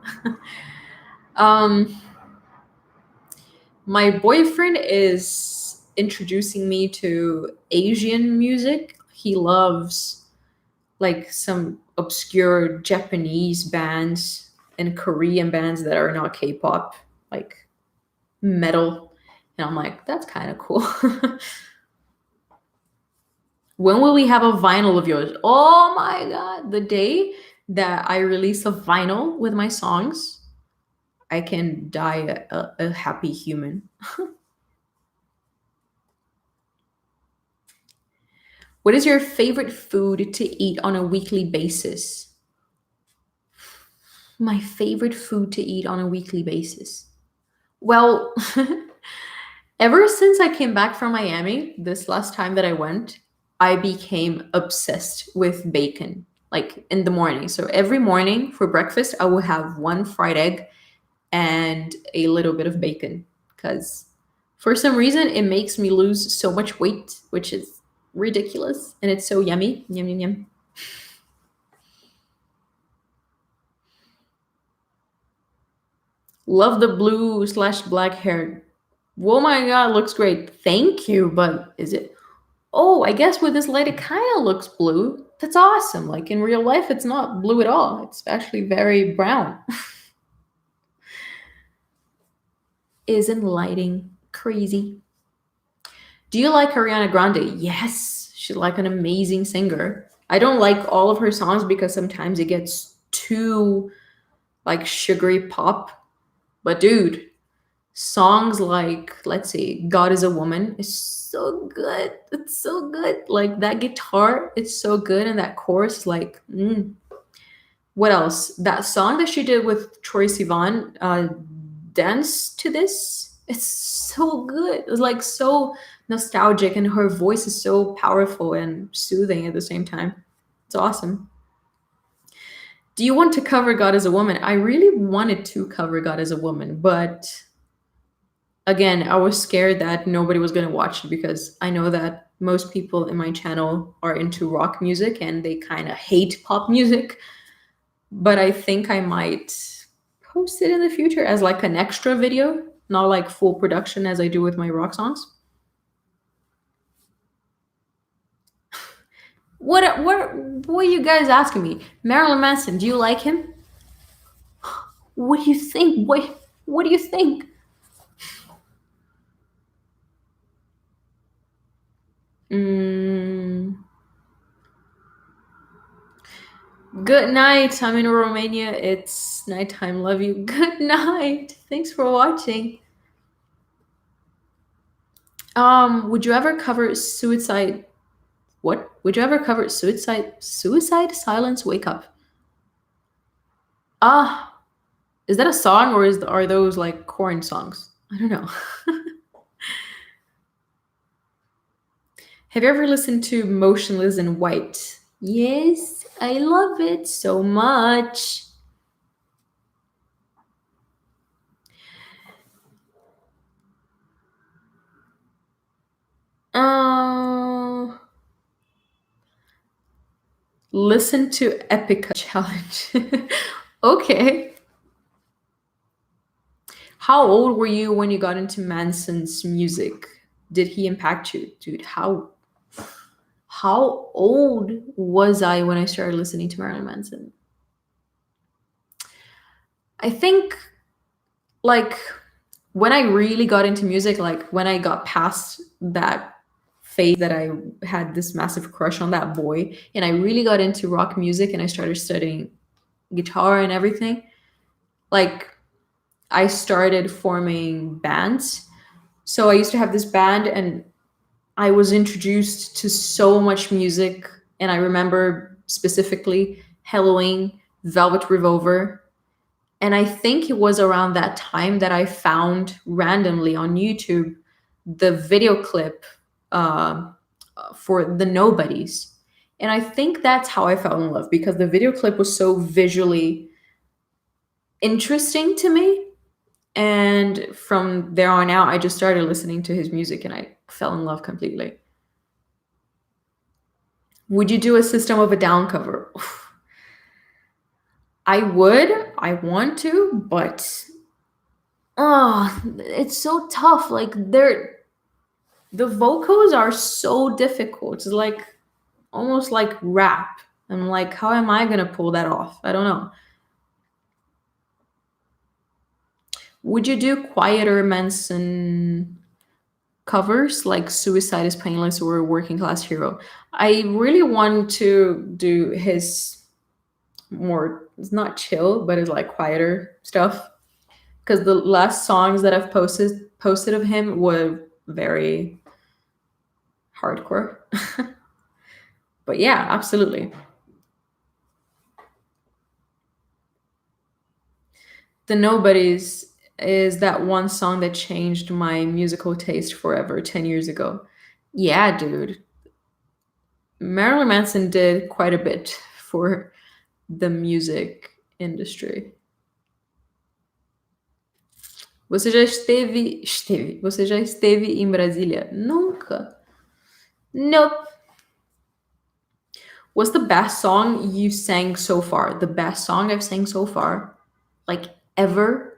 My boyfriend is introducing me to Asian music. He loves like some obscure Japanese bands and Korean bands that are not K-pop, like metal. And I'm like, that's kind of cool. When will we have a vinyl of yours? Oh my God. The day that I release a vinyl with my songs, I can die a happy human. What is your favorite food to eat on a weekly basis? My favorite food to eat on a weekly basis. Well, ever since I came back from Miami, this last time that I went, I became obsessed with bacon, like in the morning. So every morning for breakfast, I will have one fried egg and a little bit of bacon because for some reason it makes me lose so much weight, which is ridiculous, and it's so yummy. Yum, yum, yum. Love the blue/black hair. Oh my God, looks great. Thank you, but is it? Oh, I guess with this light, it kind of looks blue. That's awesome. Like in real life, it's not blue at all. It's actually very brown. Isn't lighting Crazy. Do you like Ariana Grande? Yes, she's like an amazing singer. I don't like all of her songs because sometimes it gets too like sugary pop. But dude, songs like, let's see, God is a Woman is so good. It's so good. Like that guitar, it's so good, and that chorus, like, what else? That song that she did with Troye Sivan, Dance to This. It's so good. It's like so nostalgic, and her voice is so powerful and soothing at the same time. It's awesome. Do you want to cover God as a Woman? I really wanted to cover God as a Woman, but again, I was scared that nobody was going to watch it because I know that most people in my channel are into rock music and they kind of hate pop music. But I think I might post it in the future as like an extra video, not like full production as I do with my rock songs. What are you guys asking me? Marilyn Manson, do you like him? What do you think? What do you think? Mm, good night. I'm in Romania. It's nighttime. Love you. Good night. Thanks for watching. Would you ever cover suicide? What? Would you ever cover suicide? Suicide Silence Wake Up. Ah, is that a song or are those like corn songs? I don't know. Have you ever listened to Motionless in White? Yes, I love it so much. Uh, listen to Epica Challenge. Okay. How old were you when you got into Manson's music? Did he impact you? Dude, how old was I when I started listening to Marilyn Manson? I think like when I really got into music, like when I got past that phase that I had this massive crush on that boy, and I really got into rock music and I started studying guitar and everything, like I started forming bands. So I used to have this band and I was introduced to so much music. And I remember specifically Halloween, Velvet Revolver, and I think it was around that time that I found randomly on YouTube the video clip uh, for the Nobodies. And I think that's how I fell in love because the video clip was so visually interesting to me. And from there on out, I just started listening to his music and I fell in love completely. Would you do a System of a Down cover? I would. I want to, but it's so tough. Like the vocals are so difficult. It's like almost like rap. I'm like, how am I gonna pull that off? I don't know. Would you do quieter Manson covers like Suicide is Painless or Working Class Hero? I really want to do his more, it's not chill, but it's like quieter stuff. Because the last songs that I've posted of him were very hardcore. But yeah, absolutely. The Nobodies is that one song that changed my musical taste forever 10 years ago. Yeah, dude. Marilyn Manson did quite a bit for the music industry. Você já esteve em Brasília? Nunca. Nope. What's the best song you sang so far? The best song I've sang so far? Like ever?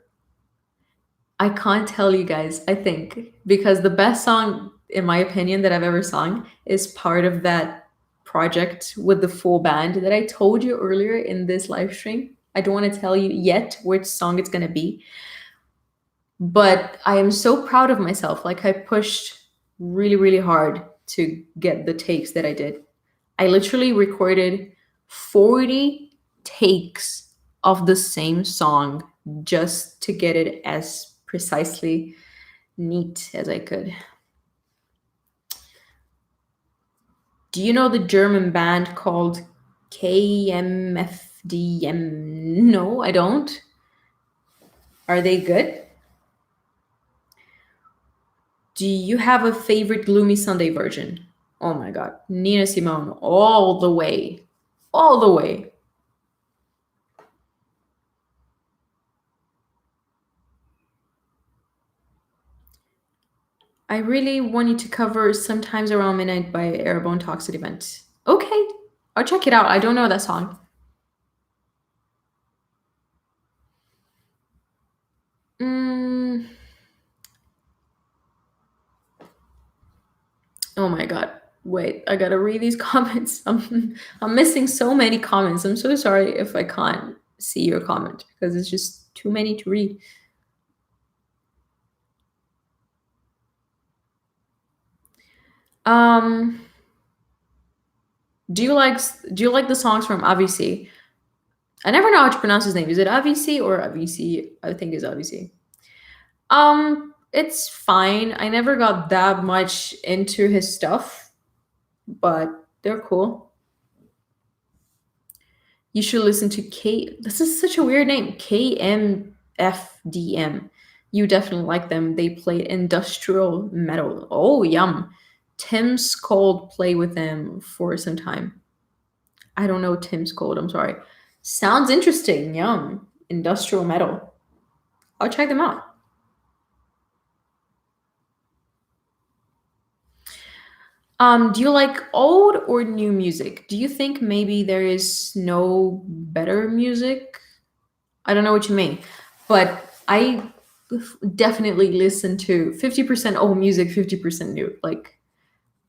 I can't tell you guys, I think, because the best song, in my opinion, that I've ever sung is part of that project with the full band that I told you earlier in this live stream. I don't want to tell you yet which song it's going to be, But I am so proud of myself. Like, I pushed really, really hard to get the takes that I did. I literally recorded 40 takes of the same song just to get it as precisely neat as I could. Do you know the German band called KMFDM? No, I don't. Are they good? Do you have a favorite Gloomy Sunday version? Oh my god. Nina Simone, all the way. All the way. I really want you to cover Sometimes Around Midnight by Airborne Toxic Event. Okay, I'll check it out. I don't know that song. Mm, oh my god. Wait, I gotta read these comments. I'm missing so many comments. I'm so sorry if I can't see your comment because it's just too many to read. Um, do you like do you like the songs from AVC? I never know how to pronounce his name. Is it AVC or AVC? I think it's AVC. It's fine. I never got that much into his stuff, but they're cool. You should listen to K. This is such a weird name. KMFDM. You definitely like them. They play industrial metal. Oh, yum. Tim Skold play with them for some time. I don't know Tim Skold. I'm sorry. Sounds interesting. Yum. Industrial metal. I'll check them out. Do you like old or new music? Do you think maybe there is no better music? I don't know what you mean, but I definitely listen to 50% old music, 50% new. Like,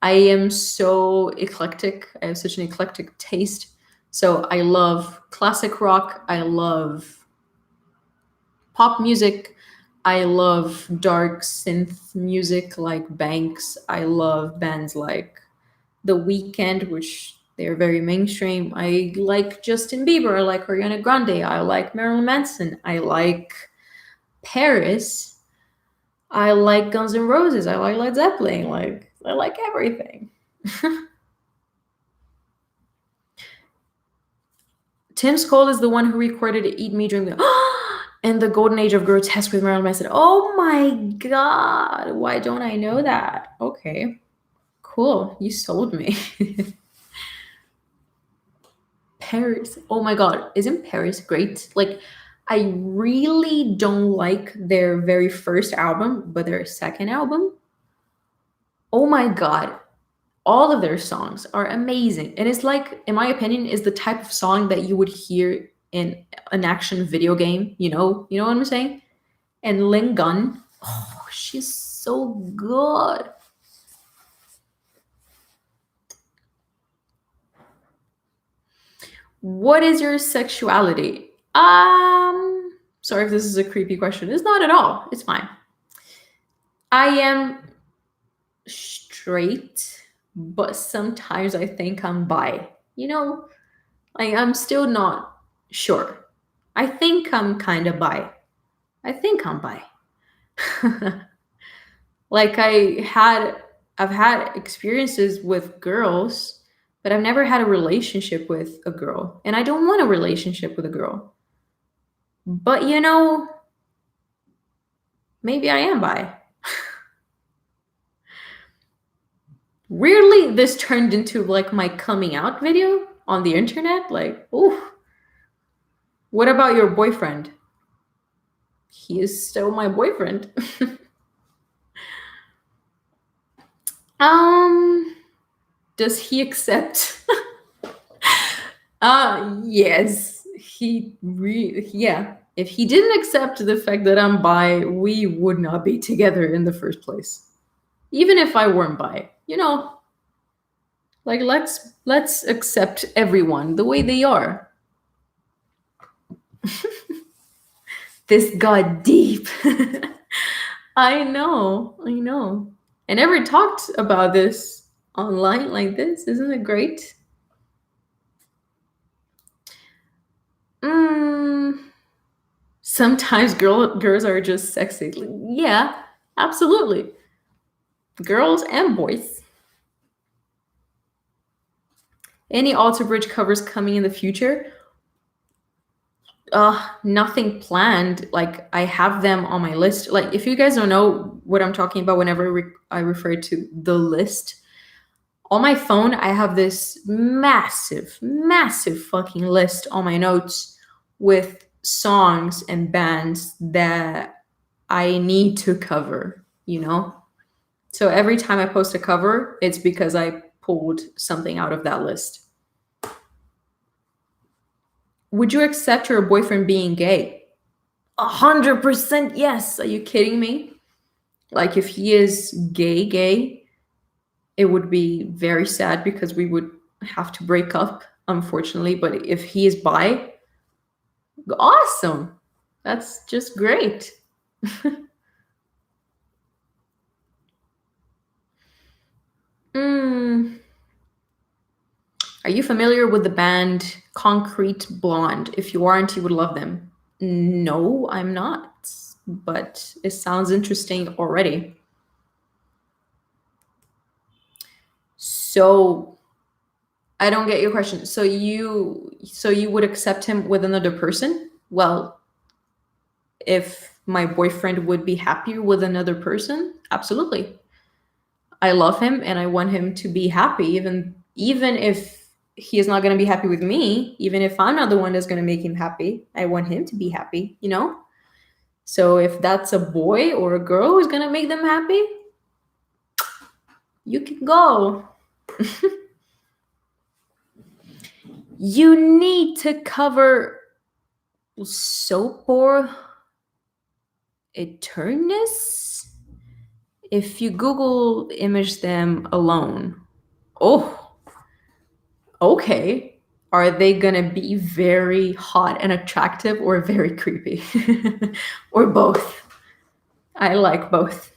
I am so eclectic. I have such an eclectic taste. So I love classic rock. I love pop music. I love dark synth music like Banks. I love bands like The Weeknd, which they're very mainstream. I like Justin Bieber. I like Ariana Grande. I like Marilyn Manson. I like Paris. I like Guns N' Roses. I like Led Zeppelin. Like, I like everything. Tim Skoll is the one who recorded "Eat Me, Drink Me" and "The Golden Age of Grotesque" with Marilyn Manson. Oh my god! Why don't I know that? Okay, cool. You sold me. Paris. Oh my god, isn't Paris great? Like, I really don't like their very first album, but their second album, oh my god, all of their songs are amazing. And it's like, in my opinion, is the type of song that you would hear in an action video game, you know what I'm saying? And Ling Gun, oh, she's so good. What is your sexuality? Sorry if this is a creepy question. It's not at all. It's fine. I am straight, but sometimes I think I'm bi. Like, I'm still not sure. I think I'm kind of bi. I think I'm bi. Like, I've had experiences with girls, but I've never had a relationship with a girl, and I don't want a relationship with a girl. But maybe I am bi. Weirdly, this turned into like my coming out video on the internet. Like, ooh, what about your boyfriend? He is still my boyfriend. um, does he accept? Yes, yeah. If he didn't accept the fact that I'm bi, we would not be together in the first place. Even if I weren't bi, like, let's accept everyone the way they are. This got deep. I know, I know. I never talked about this online like this. Isn't it great? Mm, sometimes girls are just sexy. Yeah, absolutely. Girls and boys. Any Alter Bridge covers coming in the future? Nothing planned. Like I have them on my list. Like if you guys don't know what I'm talking about whenever I refer to the list, on my phone I have this massive, massive fucking list on my notes with songs and bands that I need to cover, you know? So every time I post a cover, it's because I pulled something out of that list. Would you accept your boyfriend being gay? 100% yes. Are you kidding me? Like, if he is gay, it would be very sad because we would have to break up, unfortunately. But if he is bi, awesome. That's just great. Mm. Are you familiar with the band Concrete Blonde? If you aren't, you would love them. No, I'm not. But it sounds interesting already. So I don't get your question. So you would accept him with another person? Well, if my boyfriend would be happier with another person, absolutely. I love him and I want him to be happy, even if he is not going to be happy with me, even if I'm not the one that's going to make him happy. I want him to be happy, you know? So if that's a boy or a girl who's going to make them happy, you can go. You need to cover Sopor Eternus if you Google image them alone. Oh, okay. Are they gonna be very hot and attractive or very creepy? Or both? I like both.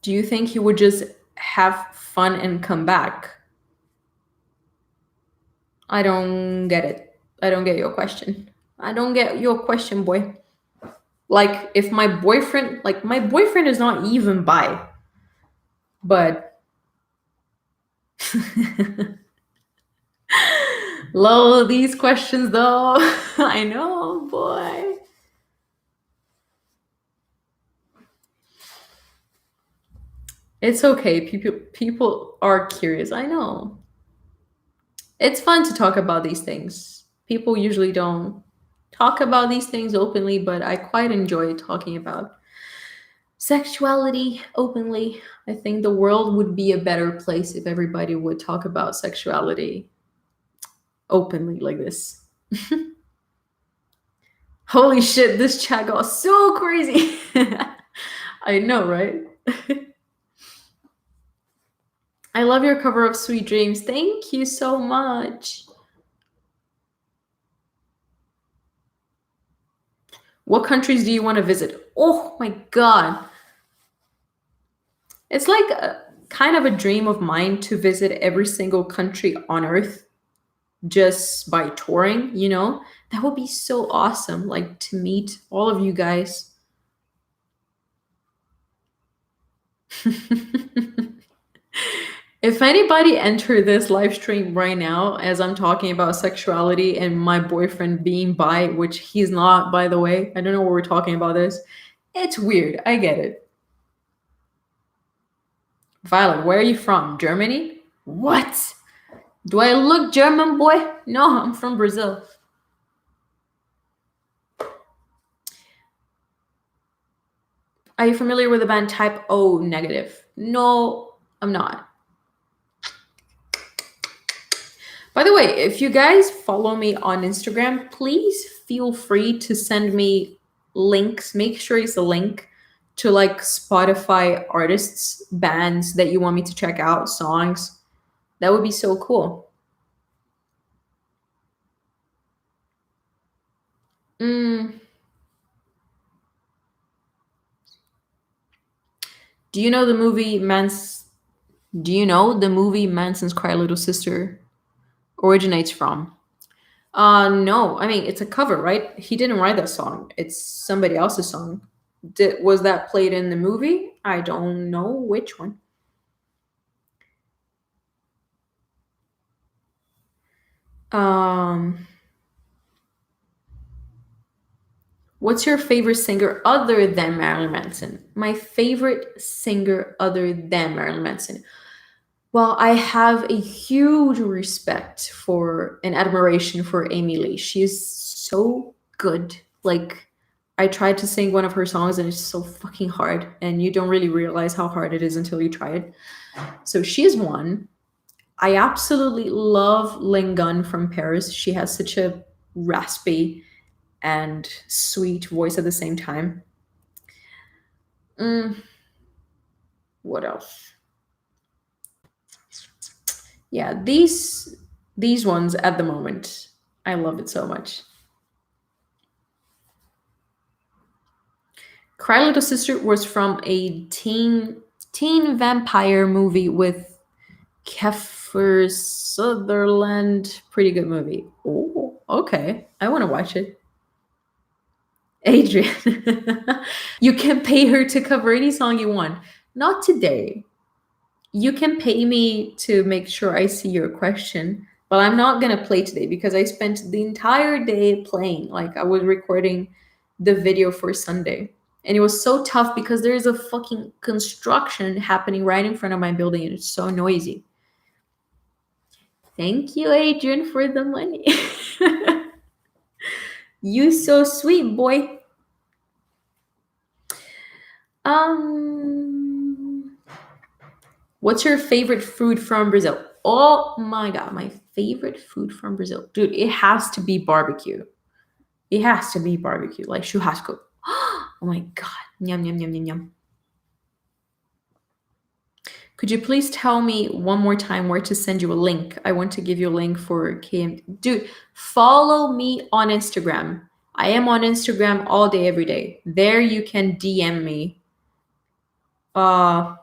Do you think he would just have fun and come back? I don't get it. I don't get your question. I don't get your question, boy. Like, if my boyfriend is not even bi, but lol, these questions though. I know, boy. It's okay. People are curious. I know. It's fun to talk about these things. People usually don't talk about these things openly, but I quite enjoy talking about sexuality openly. I think the world would be a better place if everybody would talk about sexuality openly like this. Holy shit, this chat got so crazy. I know, right? I love your cover of Sweet Dreams. Thank you so much. What countries do you want to visit? Oh my god. It's like kind of a dream of mine to visit every single country on earth just by touring, you know? That would be so awesome, like to meet all of you guys. If anybody enter this live stream right now as I'm talking about sexuality and my boyfriend being bi, which he's not, by the way, I don't know what we're talking about this. It's weird. I get it. Violet, where are you from? Germany? What? Do I look German, boy? No, I'm from Brazil. Are you familiar with the band Type O Negative? No, I'm not. By the way, if you guys follow me on Instagram, please feel free to send me links. Make sure it's a link to like Spotify artists, bands that you want me to check out, songs. That would be so cool. Mm, do you know the movie Mans? Do you know the movie Manson's Cry Little Sister originates from? No. I mean, it's a cover, right? He didn't write that song. It's somebody else's song. Was that played in the movie? I don't know which one. Um, what's your favorite singer other than Marilyn Manson? My favorite singer other than Marilyn Manson. Well, I have a huge respect for and admiration for Amy Lee. She is so good. Like, I tried to sing one of her songs and it's so fucking hard, and you don't really realize how hard it is until you try it. So she is one. I absolutely love Lingun from Paris. She has such a raspy and sweet voice at the same time. Mm, what else? Yeah, these ones at the moment. I love it so much. Cry Little Sister was from a teen vampire movie with Kiefer Sutherland. Pretty good movie. Oh, okay. I want to watch it. Adrian, you can pay her to cover any song you want. Not today. You can pay me to make sure I see your question, but I'm not gonna play today because I spent the entire day playing. Like, I was recording the video for Sunday. And it was so tough because there is a fucking construction happening right in front of my building and it's so noisy. Thank you, Adrian, for the money. You so sweet, boy. Um, what's your favorite food from Brazil? Oh my god, my favorite food from Brazil. Dude, it has to be barbecue. It has to be barbecue, like churrasco. Oh my god. Yum yum yum yum yum. Could you please tell me one more time where to send you a link? I want to give you a link for KM. Dude, follow me on Instagram. I am on Instagram all day, every day. There you can DM me uh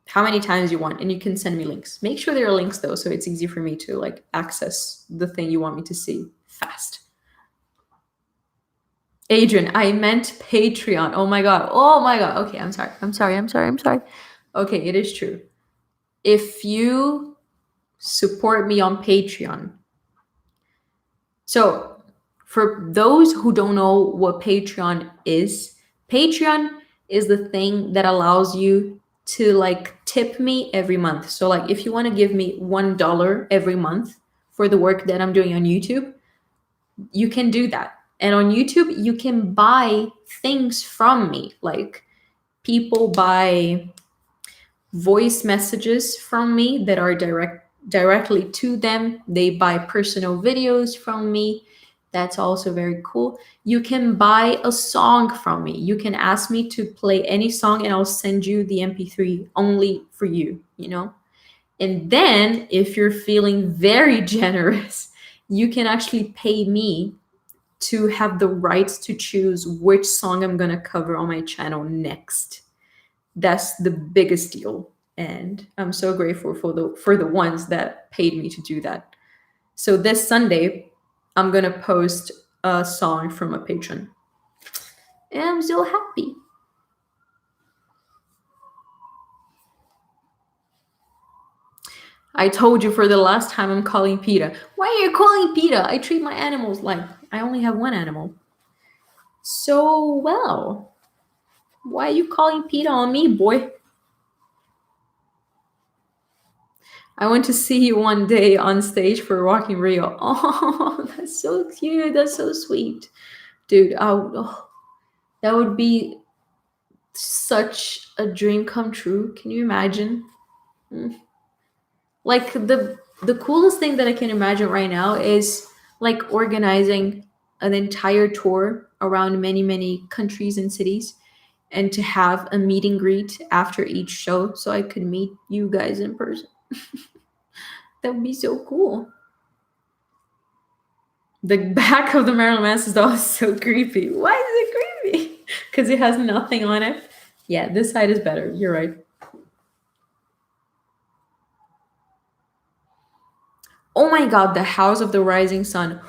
how many times you want, and you can send me links. Make sure there are links though, so it's easy for me to like access the thing you want me to see fast. Adrian, I meant Patreon. Oh my god. Oh my god. Okay, I'm sorry. I'm sorry. I'm sorry. I'm sorry. Okay, it is true. If you support me on Patreon. So, for those who don't know what Patreon is the thing that allows you to like tip me every month. So, like, if you want to give me $1 every month for the work that I'm doing on YouTube, you can do that. And on YouTube, you can buy things from me. Like, people buy voice messages from me that are directly to them. They buy personal videos from me. That's also very cool. You can buy a song from me. You can ask me to play any song and I'll send you the MP3 only for you, you know? And then if you're feeling very generous, you can actually pay me to have the rights to choose which song I'm going to cover on my channel next. That's the biggest deal, and I'm so grateful for the ones that paid me to do that. So this Sunday I'm gonna post a song from a patron, and I'm so happy. I told you for the last time, I'm calling PETA. Why are you calling PETA? I treat my animals like I only have one animal. So well, why are you calling PETA on me, boy? I want to see you one day on stage for Rock in Rio. Oh, that's so cute. That's so sweet. Dude, that would be such a dream come true. Can you imagine? Mm. Like, the coolest thing that I can imagine right now is like organizing an entire tour around many countries and cities, and to have a meet and greet after each show so I could meet you guys in person. That would be so cool. The back of the Marilyn Manson doll is so creepy. Why is it creepy? Because it has nothing on it. Yeah, this side is better. You're right. Oh my god, The House of the Rising Sun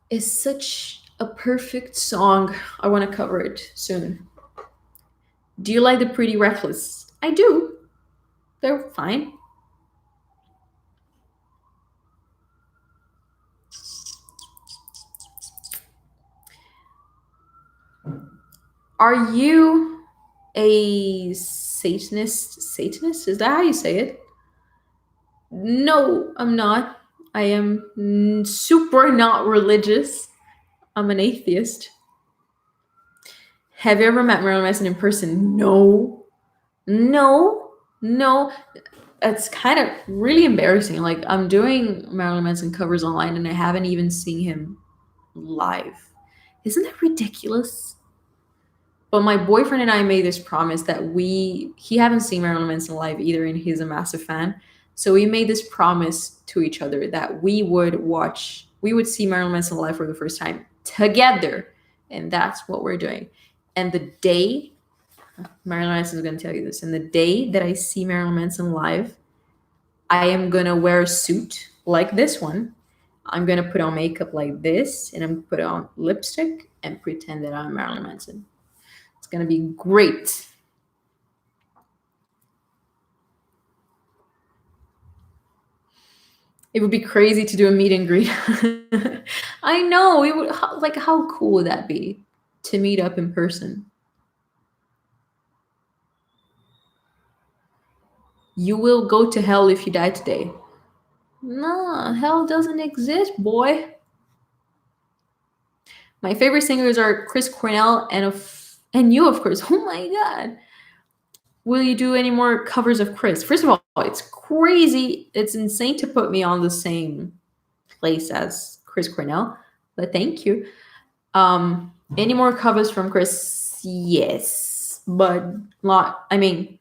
is such a perfect song. I want to cover it soon. Do you like the Pretty Reckless? I do. They're fine. Are you a Satanist? Satanist? Is that how you say it? No, I'm not. I am super not religious. I'm an atheist. Have you ever met Marilyn Manson in person? No. No. No. It's kind of really embarrassing. Like, I'm doing Marilyn Manson covers online and I haven't even seen him live. Isn't that ridiculous? But my boyfriend and I made this promise that he haven't seen Marilyn Manson live either, and he's a massive fan. So we made this promise to each other that we would see Marilyn Manson live for the first time together. And that's what we're doing. And the day, Marilyn Manson is going to tell you this, and the day that I see Marilyn Manson live, I am going to wear a suit like this one. I'm going to put on makeup like this, and I'm going to put on lipstick and pretend that I'm Marilyn Manson. It's going to be great. It would be crazy to do a meet and greet. I know. It would, like, how cool would that be to meet up in person? You will go to hell if you die today. Nah, hell doesn't exist, boy. My favorite singers are Chris Cornell and you, of course. Oh my god. Will you do any more covers of Chris? First of all, it's crazy. It's insane to put me on the same place as Chris Cornell, but thank you. Any more covers from Chris? Yes, but not. I mean,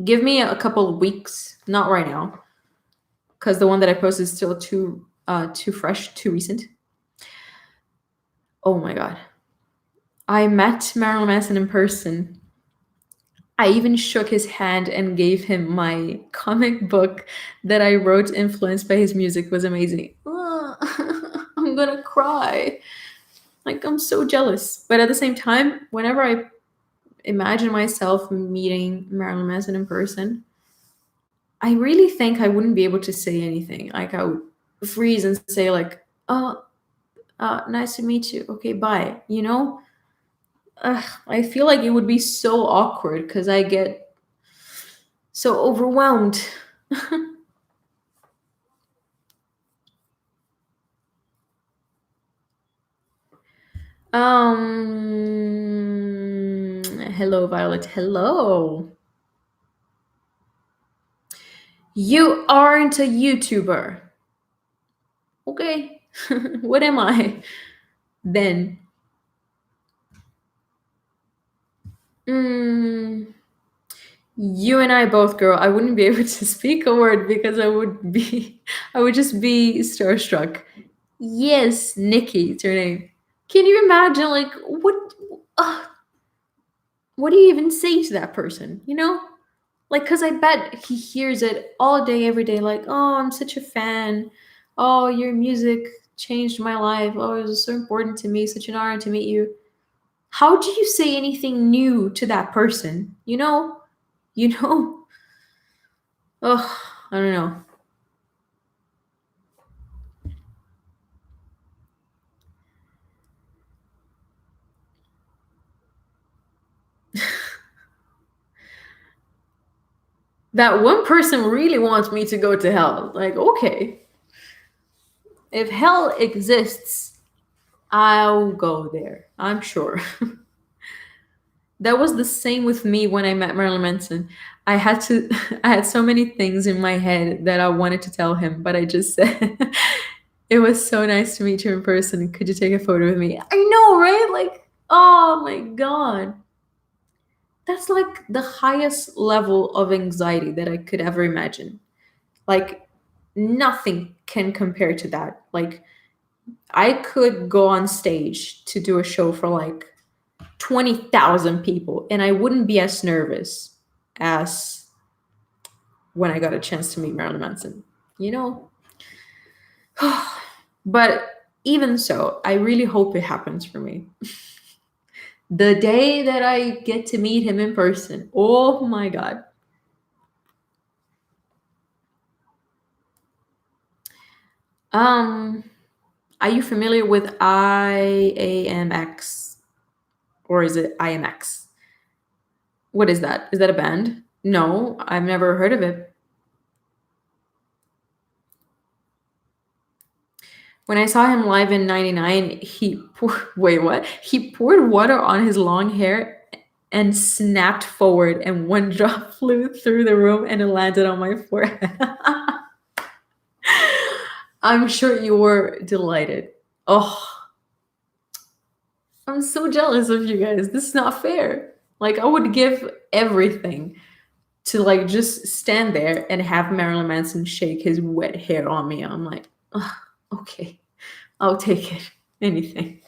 give me a couple of weeks, not right now, because the one that I posted is still too fresh, too recent. Oh my god, I met Marilyn Manson in person. I even shook his hand and gave him my comic book that I wrote influenced by his music. It was amazing. I'm gonna cry. Like, I'm so jealous. But at the same time, whenever I imagine myself meeting Marilyn Manson in person, I really think I wouldn't be able to say anything. Like, I would freeze and say like, "Oh, nice to meet you. Okay, bye." You know? I feel like it would be so awkward because I get so overwhelmed. Hello, Violet. Hello. You aren't a YouTuber. Okay. What am I then? Mm, you and I both, girl. I wouldn't be able to speak a word because I would just be starstruck. Yes, Nikki, it's her name. Can you imagine, like, uh, what do you even say to that person? You know? Like, because I bet he hears it all day, every day, like, oh, I'm such a fan. Oh, your music changed my life. Oh, it was so important to me. Such an honor to meet you. How do you say anything new to that person? You know? You know? Oh, I don't know. That one person really wants me to go to hell. Like, okay, if hell exists, I'll go there. I'm sure. That was the same with me when I met Marilyn Manson. I had to I had so many things in my head that I wanted to tell him, but I just said it was so nice to meet you in person. Could you take a photo with me? I know, right? Like, oh my god. That's like the highest level of anxiety that I could ever imagine. Like, nothing can compare to that. Like, I could go on stage to do a show for like 20,000 people and I wouldn't be as nervous as when I got a chance to meet Marilyn Manson. You know? But even so, I really hope it happens for me. The day that I get to meet him in person. Oh my god. Um are you familiar with IAMX or is it IMX? What is that? Is that a band? No, I've never heard of it. When I saw him live in '99, wait, what? He poured water on his long hair and snapped forward, and one drop flew through the room and it landed on my forehead. I'm sure you were delighted. Oh, I'm so jealous of you guys. This is not fair. Like, I would give everything to like just stand there and have Marilyn Manson shake his wet hair on me. I'm like, oh, okay, I'll take it. Anything.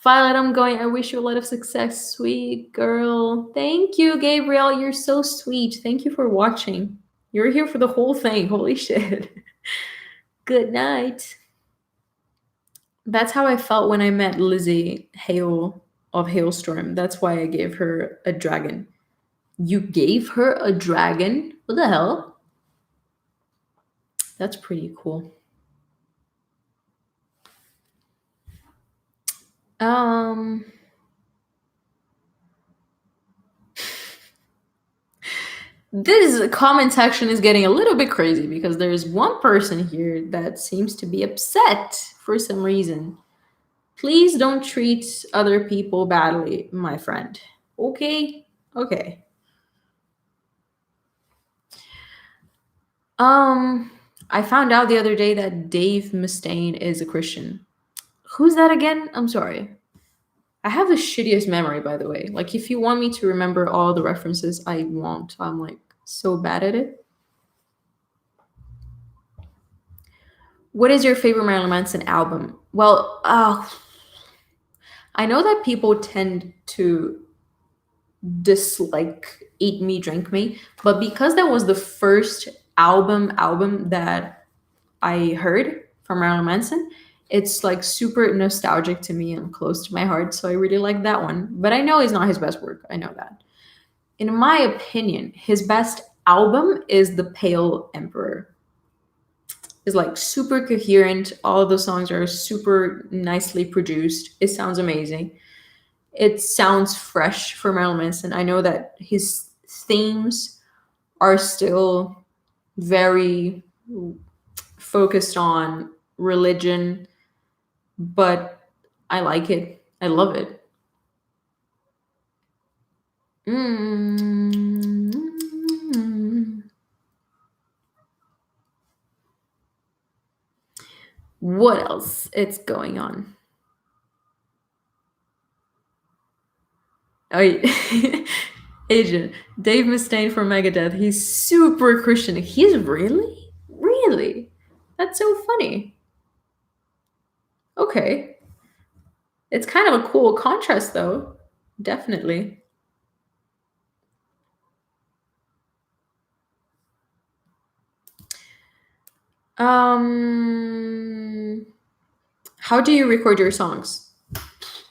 Violet, I'm going. I wish you a lot of success, sweet girl. Thank you, Gabriel. You're so sweet. Thank you for watching. You're here for the whole thing. Holy shit. Good night. That's how I felt when I met Lizzie Hale of Hailstorm. That's why I gave her a dragon. You gave her a dragon? What the hell? That's pretty cool. Um this comment section is getting a little bit crazy because there's one person here that seems to be upset for some reason. Please don't treat other people badly, my friend. Okay? Okay. Um, I found out the other day that Dave Mustaine is a Christian. Who's that again? I'm sorry. I have the shittiest memory, by the way. Like, if you want me to remember all the references, I won't. I'm like so bad at it. What is your favorite Marilyn Manson album? Well, I know that people tend to dislike Eat Me, Drink Me, but because that was the first album that I heard from Marilyn Manson, it's like super nostalgic to me and close to my heart. So I really like that one. But I know it's not his best work. I know that. In my opinion, his best album is The Pale Emperor. It's like super coherent. All of the songs are super nicely produced. It sounds amazing. It sounds fresh for Marilyn Manson. I know that his themes are still very focused on religion, but I like it. I love it. Mm. What else is going on? Oh, Agent Dave Mustaine from Megadeth. He's super Christian. He's really. That's so funny. Okay, it's kind of a cool contrast, though. Definitely. Um, how do you record your songs?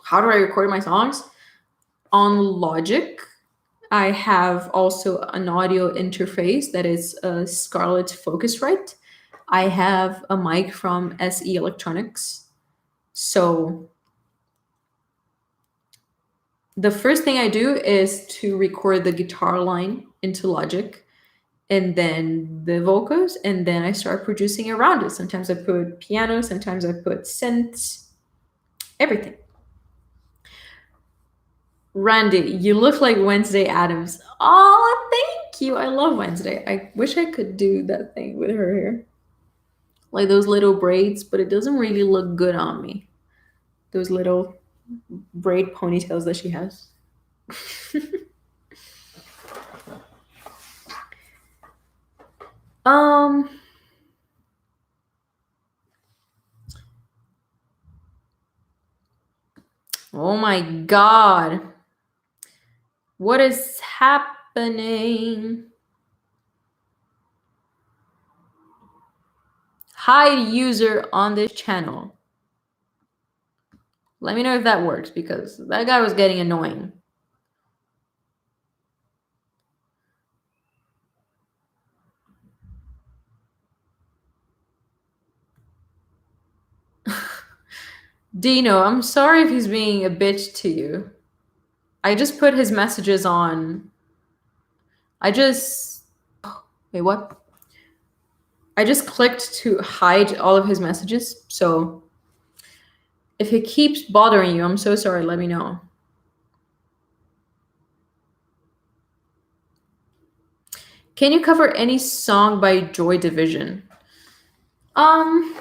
How do I record my songs? On Logic. I have also an audio interface that is a Scarlett Focusrite. I have a mic from SE Electronics. So the first thing I do is to record the guitar line into Logic and then the vocals, and then I start producing around it. Sometimes I put piano, sometimes I put synths, everything. Randy, you look like Wednesday Adams. Oh, thank you. I love Wednesday. I wish I could do that thing with her hair. Like those little braids, but it doesn't really look good on me. Those little braid ponytails that she has. um Oh my god. What is happening? Hide user on this channel. Let me know if that works because that guy was getting annoying. Dino, I'm sorry if he's being a bitch to you. I just put his messages on. I just. Wait, what? I just clicked to hide all of his messages. So if it keeps bothering you, I'm so sorry. Let me know. Can you cover any song by Joy Division? Um,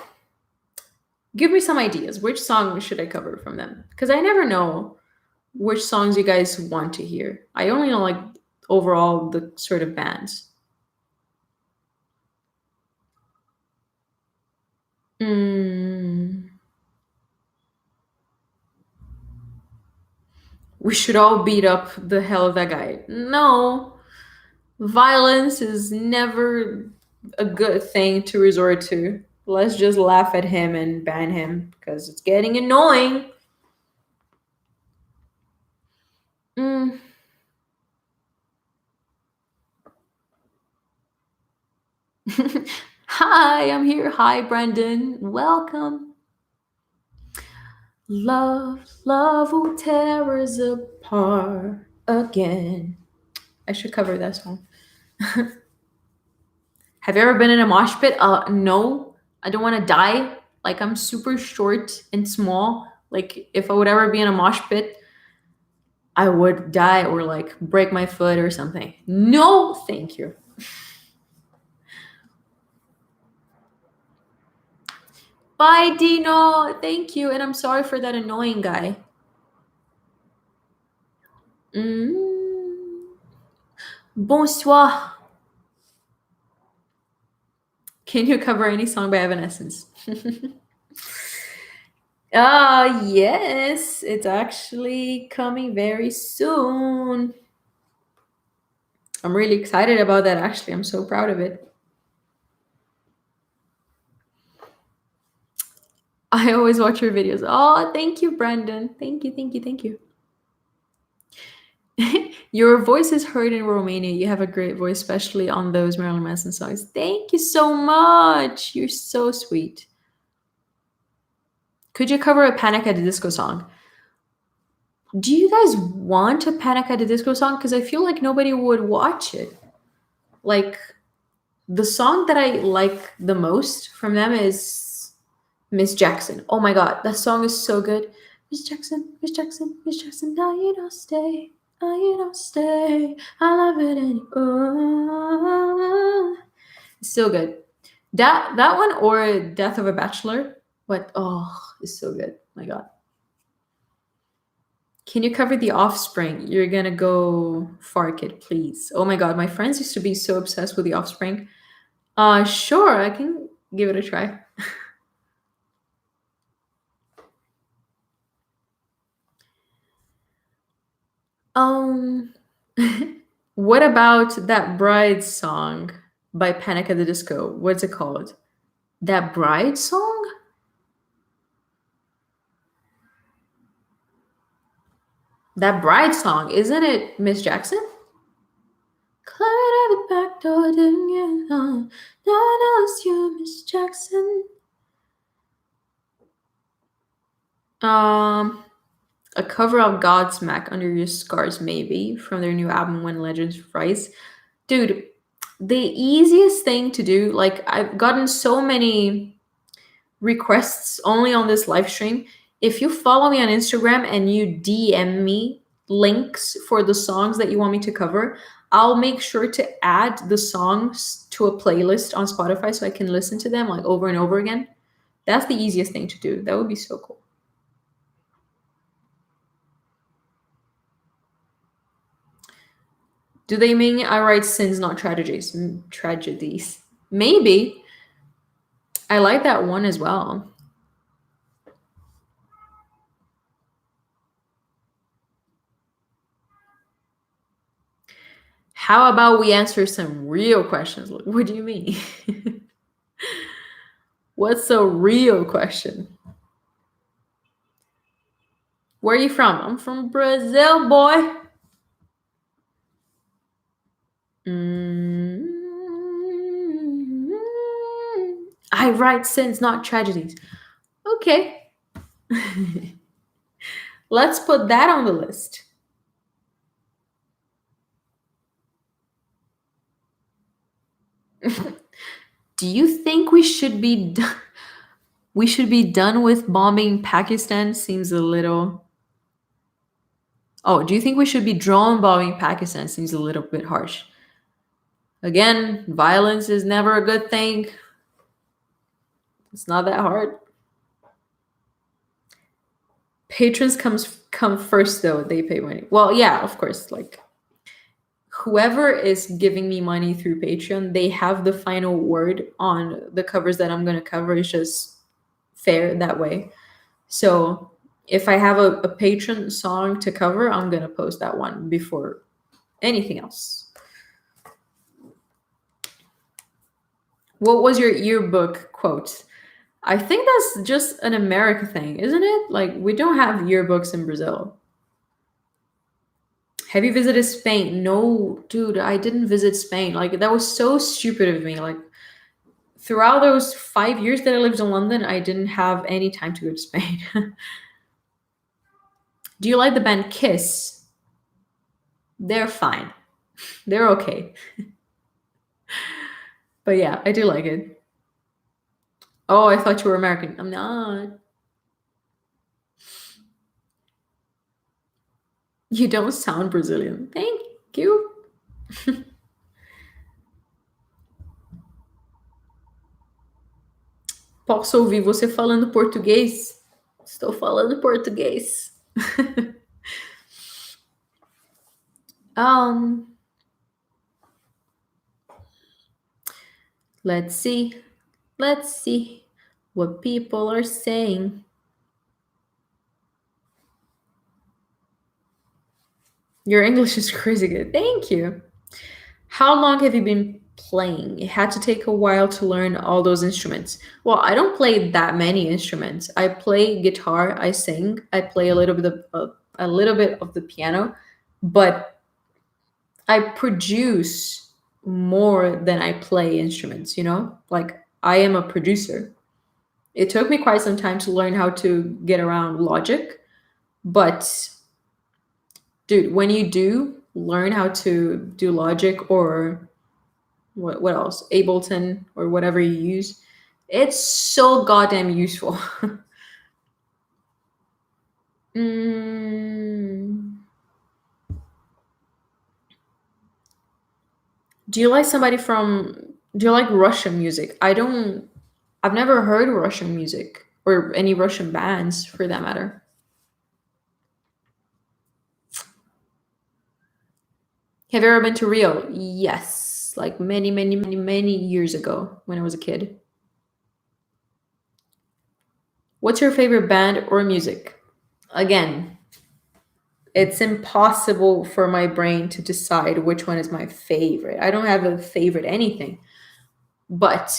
give me some ideas. Which song should I cover from them? Because I never know which songs you guys want to hear. I only know like overall the sort of bands. Mm, we should all beat up the hell of that guy. No, violence is never a good thing to resort to. Let's just laugh at him and ban him because it's getting annoying. Mm. Hi, I'm here. Hi, Brendan. Welcome. Love will tear us apart again. I should cover that song. Have you ever been in a mosh pit? No. I don't want to die. Like I'm super short and small. Like if I would ever be in a mosh pit, I would die or like break my foot or something. No, thank you. Bye, Dino. Thank you. And I'm sorry for that annoying guy. Mm. Bonsoir. Can you cover any song by Evanescence? Yes, it's actually coming very soon. I'm really excited about that, actually. I'm so proud of it. I always watch your videos. Oh, thank you, Brandon. Thank you, thank you, thank you. Your voice is heard in Romania. You have a great voice, especially on those Marilyn Manson songs. Thank you so much. You're so sweet. Could you cover a Panic at the Disco song? Do you guys want a Panic at the Disco song? Because I feel like nobody would watch it. Like, the song that I like the most from them is Miss Jackson. Oh my god, that song is so good. Miss Jackson, Miss Jackson, Miss Jackson, now you don't stay. Oh, you don't stay. I love it anymore. It's so good. That one or Death of a Bachelor. What? Oh, it's so good. My god. Can you cover The Offspring? You're gonna go far, kid, please. Oh my god, my friends used to be so obsessed with The Offspring. Sure, I can give it a try. Um, what about that Bride song by Panic at the Disco? What's it called? That Bride song? That Bride song, isn't it Miss Jackson? Climb out the back door, didn't you know? Now I know it's you, Miss Jackson. Um, a cover of Godsmack Under Your Scars, maybe, from their new album When Legends Rise. Dude, the easiest thing to do, like, I've gotten so many requests only on this live stream. If you follow me on Instagram and you DM me links for the songs that you want me to cover, I'll make sure to add the songs to a playlist on Spotify so I can listen to them like over and over again. That's the easiest thing to do. That would be so cool. Do they mean I write sins, not tragedies? Tragedies. Maybe. I like that one as well. How about we answer some real questions? Like, what do you mean? What's a real question? Where are you from? I'm from Brazil, boy. Mm. I write sins, not tragedies. Okay. Let's put that on the list. Do you think we should be done with bombing Pakistan? Seems a little. Oh, do you think we should be drone bombing Pakistan? Seems a little bit harsh. Again, violence is never a good thing. It's not that hard. Patrons come first though. They pay money. Well, yeah, of course. Like whoever is giving me money through Patreon, they have the final word on the covers that I'm gonna cover. It's just fair that way. So if I have a patron song to cover, I'm gonna post that one before anything else. What was your yearbook quote? I think that's just an America thing, isn't it? Like we don't have yearbooks in Brazil. Have you visited Spain? No, dude, I didn't visit Spain. Like that was so stupid of me. Like throughout those 5 years that I lived in London, I didn't have any time to go to Spain. Do you like the band Kiss? They're fine. They're okay. But yeah, I do like it. Oh, I thought you were American. I'm not. You don't sound Brazilian. Thank you. Posso ouvir você falando português? Estou falando português. um, let's see. Let's see what people are saying. Your English is crazy good. Thank you. How long have you been playing? It had to take a while to learn all those instruments. Well, I don't play that many instruments. I play guitar, I sing, I play a little bit of the piano, but I produce more than I play instruments, you know? Like I am a producer. It took me quite some time to learn how to get around Logic, but dude, when you do learn how to do Logic or what else? Ableton or whatever you use, it's so goddamn useful. mm, do you like somebody from do you like Russian music? I've never heard Russian music or any Russian bands for that matter. Have you ever been to Rio? Yes, like many years ago when I was a kid. What's your favorite band or music? Again, it's impossible for my brain to decide which one is my favorite. I don't have a favorite anything, but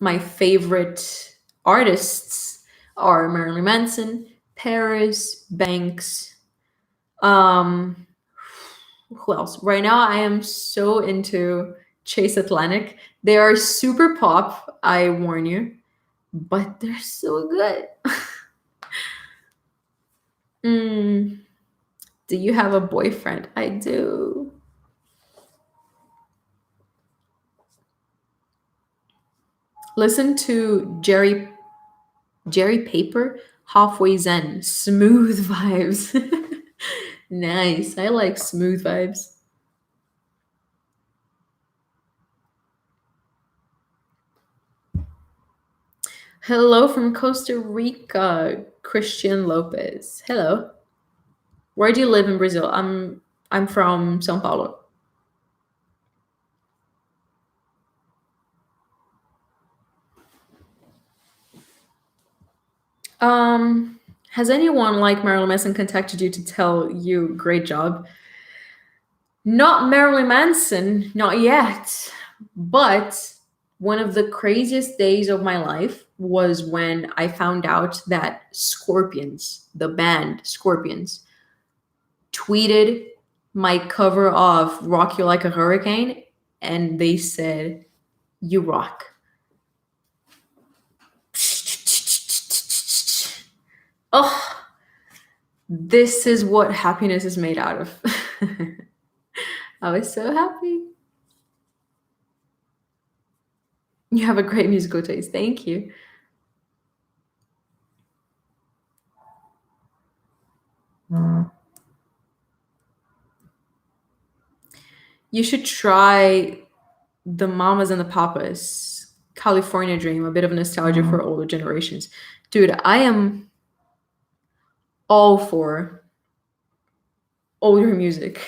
my favorite artists are Marilyn Manson, Paris, Banks. Um, who else? Right now, I am so into Chase Atlantic. They are super pop, I warn you, but they're so good. mm, do you have a boyfriend? I do. Listen to Jerry Paper, Halfway Zen, smooth vibes. Nice. I like smooth vibes. Hello from Costa Rica, Christian Lopez. Hello. Where do you live in Brazil? I'm from São Paulo. Has anyone like Marilyn Manson contacted you to tell you great job? Not Marilyn Manson, not yet. But one of the craziest days of my life was when I found out that Scorpions, the band Scorpions, tweeted my cover of Rock You Like a Hurricane, and they said, "You rock." Oh, this is what happiness is made out of. I was so happy. You have a great musical taste. Thank you. You should try the Mamas and the Papas, California Dream, a bit of nostalgia for older generations. Dude, I am all for older music.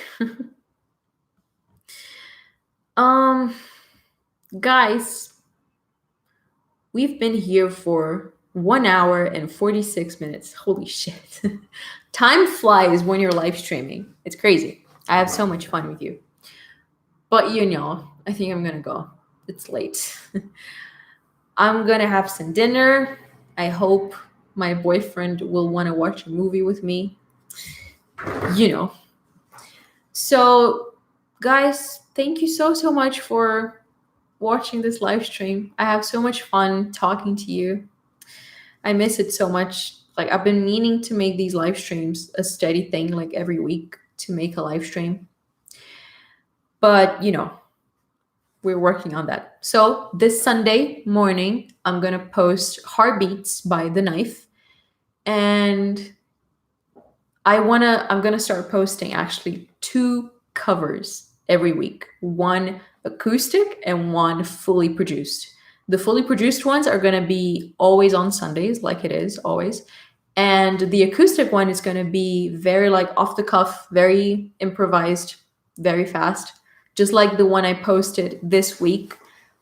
um, guys, we've been here for 1 hour and 46 minutes. Holy shit. Time flies when you're live streaming. It's crazy. I have so much fun with you. But you know, I think I'm gonna go. It's late. I'm gonna have some dinner. I hope my boyfriend will want to watch a movie with me. You know. So, guys, thank you so much for watching this live stream. I have so much fun talking to you. I miss it so much. Like, I've been meaning to make these live streams a steady thing, like every week to make a live stream. But, you know, we're working on that. So this Sunday morning, I'm gonna post Heartbeats by The Knife. And I'm gonna start posting actually 2 covers every week. One acoustic and one fully produced. The fully produced ones are gonna be always on Sundays, like it is always. And the acoustic one is gonna be very like off the cuff, very improvised, very fast. Just like the one I posted this week.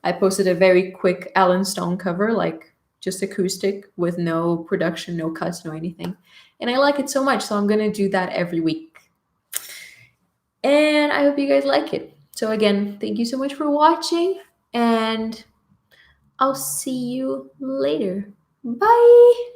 I posted a very quick Alan Stone cover, like just acoustic with no production, no cuts, no anything. And I like it so much, so I'm gonna do that every week. And I hope you guys like it. So again, thank you so much for watching, and I'll see you later. Bye!